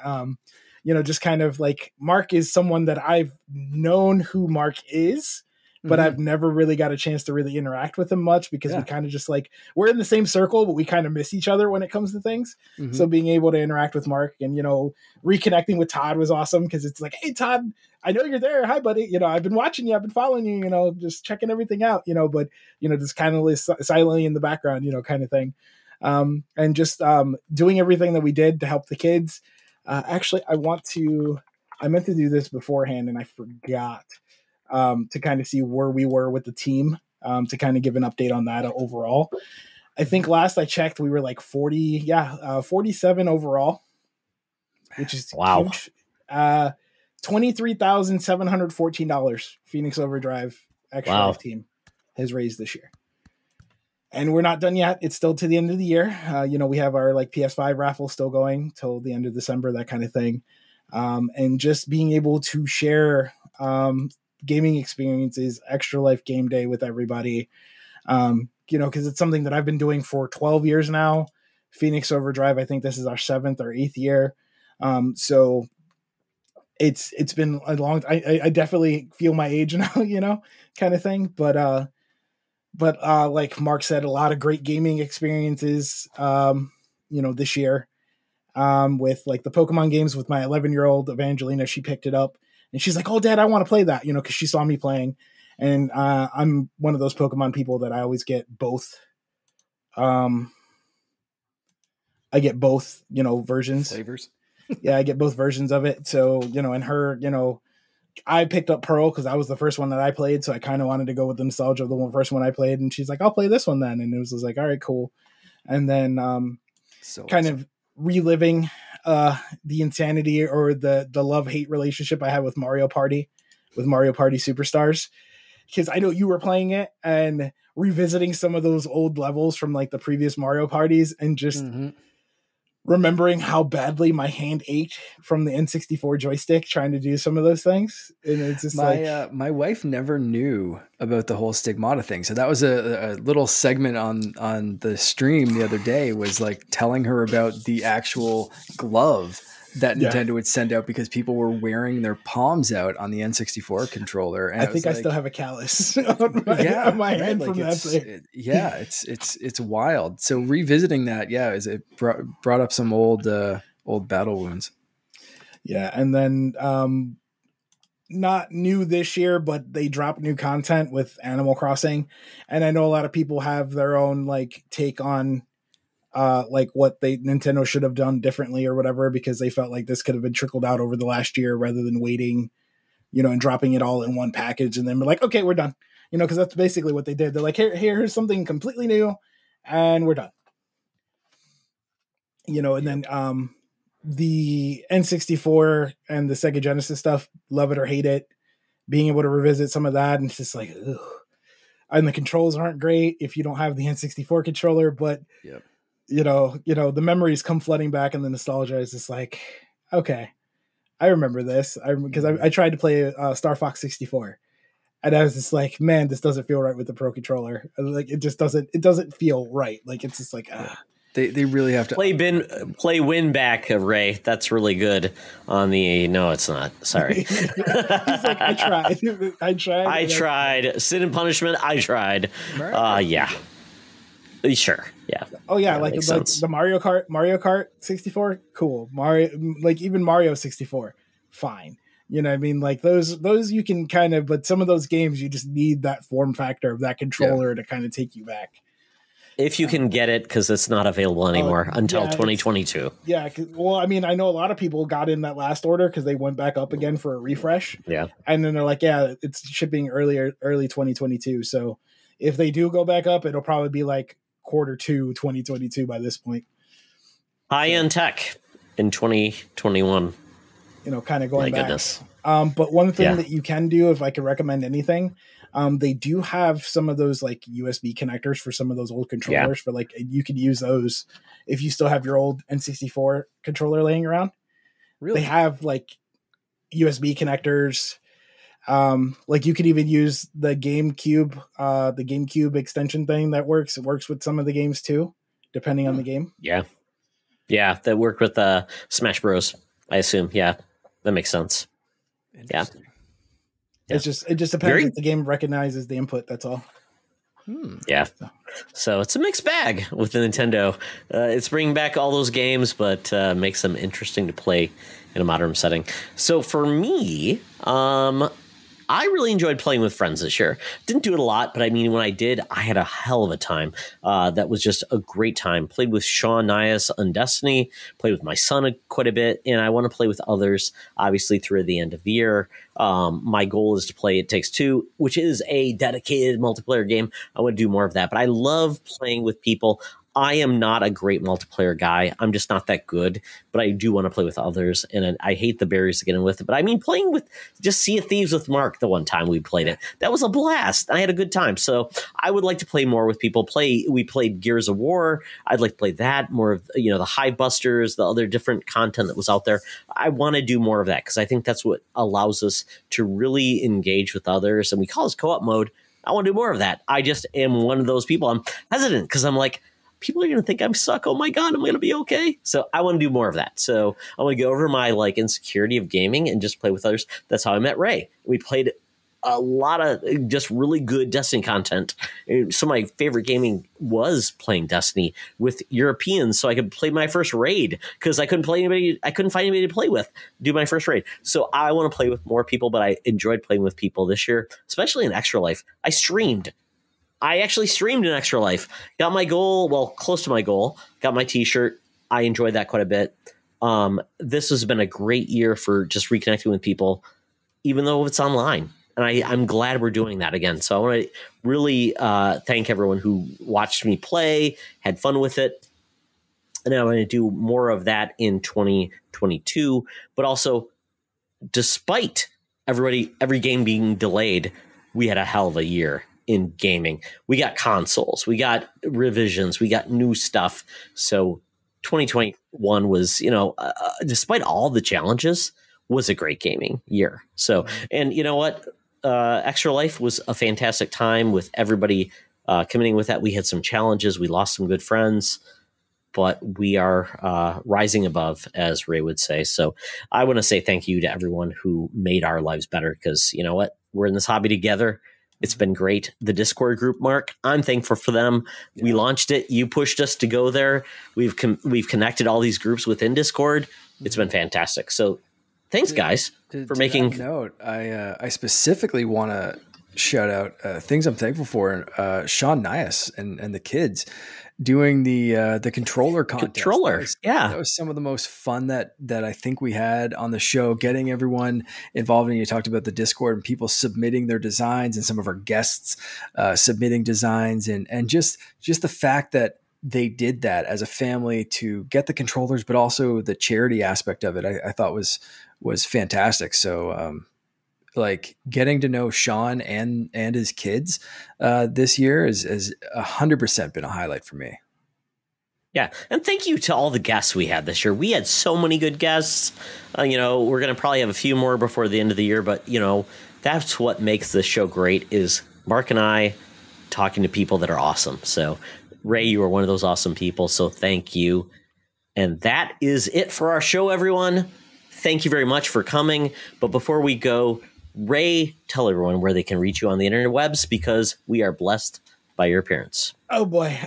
Just kind of like, Mark is someone that I've known who Mark is, but I've never really got a chance to really interact with him much because we kind of just like, we're in the same circle, but we kind of miss each other when it comes to things. So being able to interact with Mark and, reconnecting with Todd was awesome because it's like, hey, Todd, I know you're there. Hi, buddy. I've been watching you. I've been following you, just checking everything out, but, just kind of silently in the background, kind of thing. And just doing everything that we did to help the kids. Actually, I meant to do this beforehand and I forgot to kind of see where we were with the team, to kind of give an update on that overall. I think last I checked, we were like 47 overall, which is wow. huge. $23,714 Phoenix Overdrive Extra Life team has raised this year. And we're not done yet. It's still to the end of the year. We have our like PS5 raffle still going till the end of December, that kind of thing. And just being able to share gaming experiences, Extra Life Game Day with everybody, because it's something that I've been doing for 12 years now. Phoenix Overdrive, I think this is our 7th or 8th year. So it's been a long. I definitely feel my age now, kind of thing. But like Mark said, a lot of great gaming experiences, this year, with like the Pokemon games with my 11-year-old Evangelina. She picked it up and she's like, "Oh, Dad, I want to play that," because she saw me playing. And I'm one of those Pokemon people that I always get both. I get both, versions. Flavors. Yeah, I get both versions of it. So, and her, I picked up Pearl because that was the first one that I played. So I kind of wanted to go with the nostalgia of the first one I played. And she's like, "I'll play this one then." And it was like, all right, cool. And then of reliving the insanity or the love-hate relationship I had with Mario Party Superstars. Because I know you were playing it and revisiting some of those old levels from like the previous Mario parties and just remembering how badly my hand ached from the N64 joystick trying to do some of those things. And it's just my wife never knew about the whole stigmata thing. So that was a little segment on the stream the other day, was like telling her about the actual glove that Nintendo would send out because people were wearing their palms out on the N64 controller. And I think I still have a callus on my hand from that thing. It's wild. So revisiting that, it brought up some old battle wounds. Yeah, and then not new this year, but they dropped new content with Animal Crossing, and I know a lot of people have their own like take on like what Nintendo should have done differently or whatever, because they felt like this could have been trickled out over the last year rather than waiting, and dropping it all in one package and then we're like, okay, we're done, because that's basically what they did. They're like, here's something completely new and we're done. And then the N64 and the Sega Genesis stuff, love it or hate it, being able to revisit some of that, and it's just like, ugh. And the controls aren't great if you don't have the N64 controller, but the memories come flooding back, and the nostalgia is just like, okay, I remember this. Because I tried to play Star Fox 64, and I was just like, man, this doesn't feel right with the Pro controller. Like it doesn't feel right. Like it's just like, They really have to play win back, Ray. That's really good on the. No, it's not. Sorry. He's like, I tried. Sin and Punishment. I tried. Yeah. Sure. Yeah. Oh yeah, like the Mario Kart 64, cool. Even Mario 64, fine. You know what I mean? Like those you can kind of, but some of those games you just need that form factor of that controller to kind of take you back. If you can get it, because it's not available anymore until 2022. Yeah. Well, I mean, I know a lot of people got in that last order because they went back up again for a refresh. Yeah. And then they're like, yeah, it's shipping early 2022. So if they do go back up, it'll probably be like Q2 2022 by this point. High-end tech in 2021. Kind of going back. Goodness. But one thing that you can do, if I could recommend anything, they do have some of those like USB connectors for some of those old controllers for like, you could use those if you still have your old N64 controller laying around. Really? They have like USB connectors. Like you could even use the GameCube extension thing that works. It works with some of the games too, depending on the game. Yeah. Yeah. That worked with Smash Bros, I assume. Yeah. That makes sense. Yeah. It just depends if the game recognizes the input. That's all. Yeah. So it's a mixed bag with the Nintendo. It's bringing back all those games, but makes them interesting to play in a modern setting. So for me, I really enjoyed playing with friends this year. Didn't do it a lot, but I mean, when I did, I had a hell of a time. That was just a great time. Played with Sean Nias on Destiny, played with my son quite a bit, and I want to play with others, obviously, through the end of the year. My goal is to play It Takes Two, which is a dedicated multiplayer game. I want to do more of that, but I love playing with people. I am not a great multiplayer guy. I'm just not that good, but I do want to play with others, and I hate the barriers to get in with it. But I mean, playing with just Sea of Thieves with Mark the one time we played it, that was a blast. I had a good time. So I would like to play more with people. We played Gears of War. I'd like to play that more of, the Hive Busters, the other different content that was out there. I want to do more of that because I think that's what allows us to really engage with others. And we call this co-op mode. I want to do more of that. I just am one of those people. I'm hesitant because I'm like, people are going to think I'm suck. Oh my God, I'm going to be okay. So I want to do more of that. So I want to go over my insecurity of gaming and just play with others. That's how I met Ray. We played a lot of just really good Destiny content. Some of my favorite gaming was playing Destiny with Europeans, so I could play my first raid because I couldn't find anybody to play with, do my first raid. So I want to play with more people, but I enjoyed playing with people this year, especially in Extra Life. I actually streamed in Extra Life. Got my goal, close to my goal. Got my t-shirt. I enjoyed that quite a bit. This has been a great year for just reconnecting with people, even though it's online. And I'm glad we're doing that again. So I want to really thank everyone who watched me play, had fun with it. And I'm going to do more of that in 2022. But also, despite every game being delayed, we had a hell of a year in gaming. We got consoles, we got revisions, we got new stuff. So 2021 was, despite all the challenges, was a great gaming year. So, and you know what? Extra Life was a fantastic time with everybody committing with that. We had some challenges. We lost some good friends, but we are rising above, as Ray would say. So I want to say thank you to everyone who made our lives better because you know what? We're in this hobby together. It's been great. The Discord group, Mark, I'm thankful for them. Yeah. We launched it. You pushed us to go there. We've connected all these groups within Discord. It's been fantastic. So thanks, guys, for making. That note, I specifically want to shout out things I'm thankful for. Sean Nias and the kids doing the controller contest. That was some of the most fun that I think we had on the show. Getting everyone involved, and you talked about the Discord and people submitting their designs, and some of our guests submitting designs, and just the fact that they did that as a family to get the controllers, but also the charity aspect of it, I thought was fantastic. So, getting to know Sean and his kids this year is 100% been a highlight for me. Yeah. And thank you to all the guests we had this year. We had so many good guests. We're going to probably have a few more before the end of the year, but that's what makes this show great is Mark and I talking to people that are awesome. So Ray, you are one of those awesome people. So thank you. And that is it for our show, everyone. Thank you very much for coming. But before we go, Ray, tell everyone where they can reach you on the interwebs because we are blessed by your appearance. Oh boy.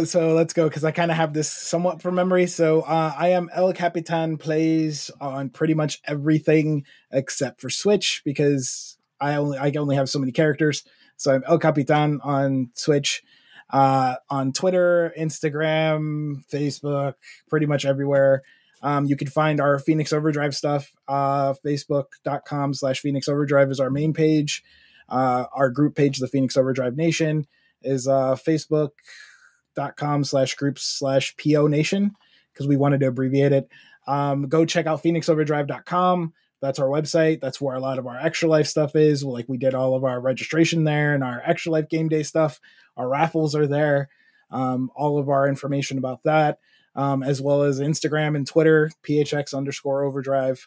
So let's go because I kind of have this somewhat from memory. So I am El Capitan, plays on pretty much everything except for Switch because I only have so many characters. So I'm El Capitan on Switch, on Twitter, Instagram, Facebook, pretty much everywhere. You can find our Phoenix Overdrive stuff. Facebook.com/Phoenix Overdrive is our main page. Our group page, the Phoenix Overdrive Nation, is Facebook.com/groups/PO Nation because we wanted to abbreviate it. Go check out PhoenixOverdrive.com. That's our website. That's where a lot of our Extra Life stuff is. We did all of our registration there and our Extra Life game day stuff. Our raffles are there. All of our information about that. As well as Instagram and Twitter, PHX_overdrive.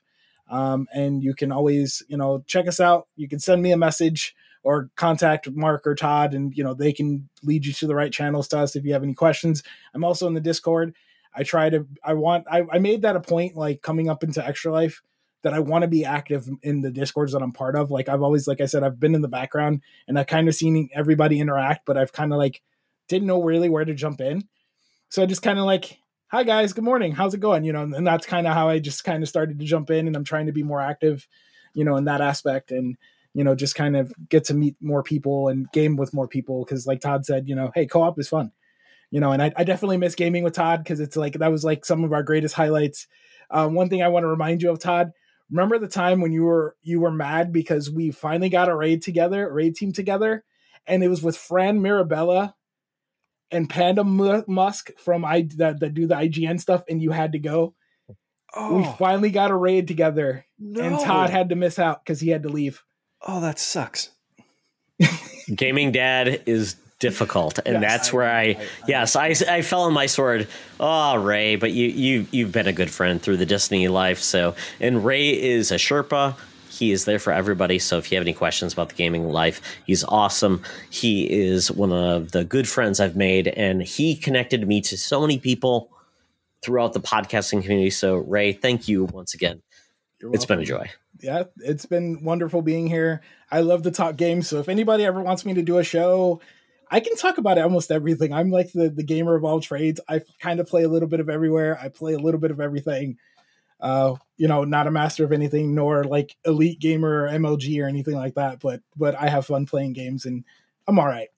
And you can always, check us out. You can send me a message or contact Mark or Todd, and, they can lead you to the right channels to us if you have any questions. I'm also in the Discord. I made that a point, coming up into Extra Life, that I want to be active in the Discords that I'm part of. I've always, like I said, I've been in the background and I've kind of seen everybody interact, but I've kind of didn't know really where to jump in. So I just kind of hi guys, good morning. How's it going? And that's kind of how I just kind of started to jump in, and I'm trying to be more active, in that aspect, and, just kind of get to meet more people and game with more people. Cause like Todd said, hey, co-op is fun, and I definitely miss gaming with Todd. Cause it's that was some of our greatest highlights. One thing I want to remind you of, Todd, remember the time when you were mad because we finally got a raid team together, and it was with Fran Mirabella and Panda Musk from that do the IGN stuff, and you had to go. Oh. We finally got a raid together, and Todd had to miss out because he had to leave. Oh, that sucks. Gaming Dad is difficult, and that's where I fell on my sword. Oh, Ray, but you've been a good friend through the Destiny life. So, and Ray is a Sherpa. He is there for everybody. So if you have any questions about the gaming life, he's awesome. He is one of the good friends I've made, and he connected me to so many people throughout the podcasting community. So Ray, thank you once again. It's been a joy. Yeah, it's been wonderful being here. I love to talk games. So if anybody ever wants me to do a show, I can talk about almost everything. I'm like the gamer of all trades. I kind of play a little bit of everywhere. I play a little bit of everything. Not a master of anything, nor like elite gamer or MLG or anything like that. But I have fun playing games, and I'm all right.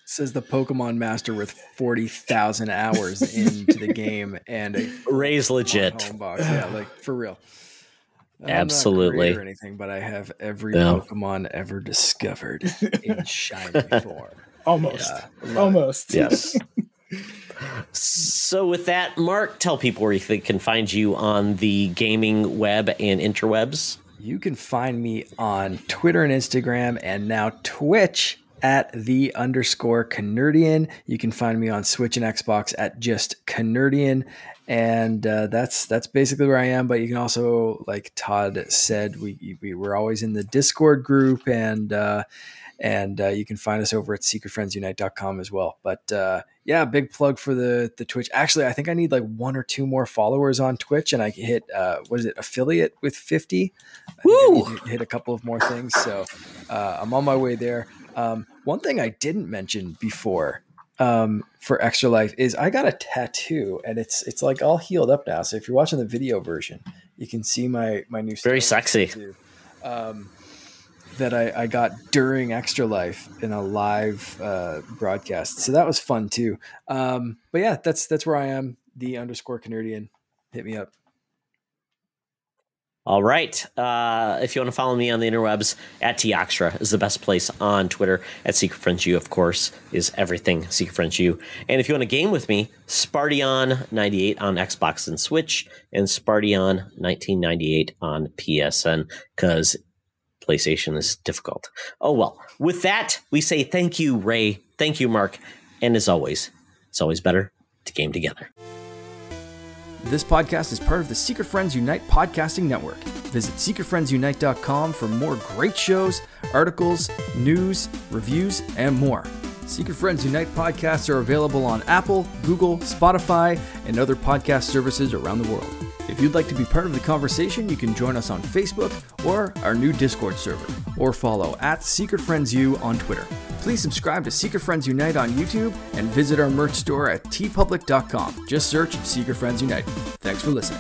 Says the Pokemon master with 40,000 hours into the game and a Ray's legit. Home box. Yeah, like for real. Absolutely. I'm not great or anything, but I have every Pokemon ever discovered in shiny form. Almost. Yes. So with that, Mark, tell people where they can find you on the gaming web and interwebs. You can find me on Twitter and Instagram, and now Twitch at @the_Canardian. You can find me on Switch and Xbox at just Canardian. And that's basically where I am. But you can also, like Todd said, we're always in the Discord group, and you can find us over at secretfriendsunite.com as well. But big plug for the Twitch. Actually, I think I need like 1 or 2 more followers on Twitch, and I can hit affiliate with 50. Woo! I need to hit a couple of more things. So I'm on my way there. One thing I didn't mention before for Extra Life is I got a tattoo, and it's like all healed up now. So if you're watching the video version, you can see my new very sexy tattoo, that I got during Extra Life in a live broadcast. So that was fun too. But yeah, that's where I am. @the_Canardian. Hit me up. All right. If you want to follow me on the interwebs, @Tioxtra is the best place on Twitter. @SecretFriendsU, of course, is everything SecretFriendsU. And if you want to game with me, Spardion98 on Xbox and Switch, and Spardion1998 on PSN, because PlayStation is difficult. Oh, well. With that, we say thank you, Ray. Thank you, Mark. And as always, it's always better to game together. This podcast is part of the Secret Friends Unite podcasting network. Visit secretfriendsunite.com for more great shows, articles, news, reviews, and more. Secret Friends Unite podcasts are available on Apple, Google, Spotify, and other podcast services around the world. If you'd like to be part of the conversation, you can join us on Facebook or our new Discord server, or follow @SecretFriendsU on Twitter. Please subscribe to Secret Friends Unite on YouTube and visit our merch store at tpublic.com. Just search Secret Friends Unite. Thanks for listening.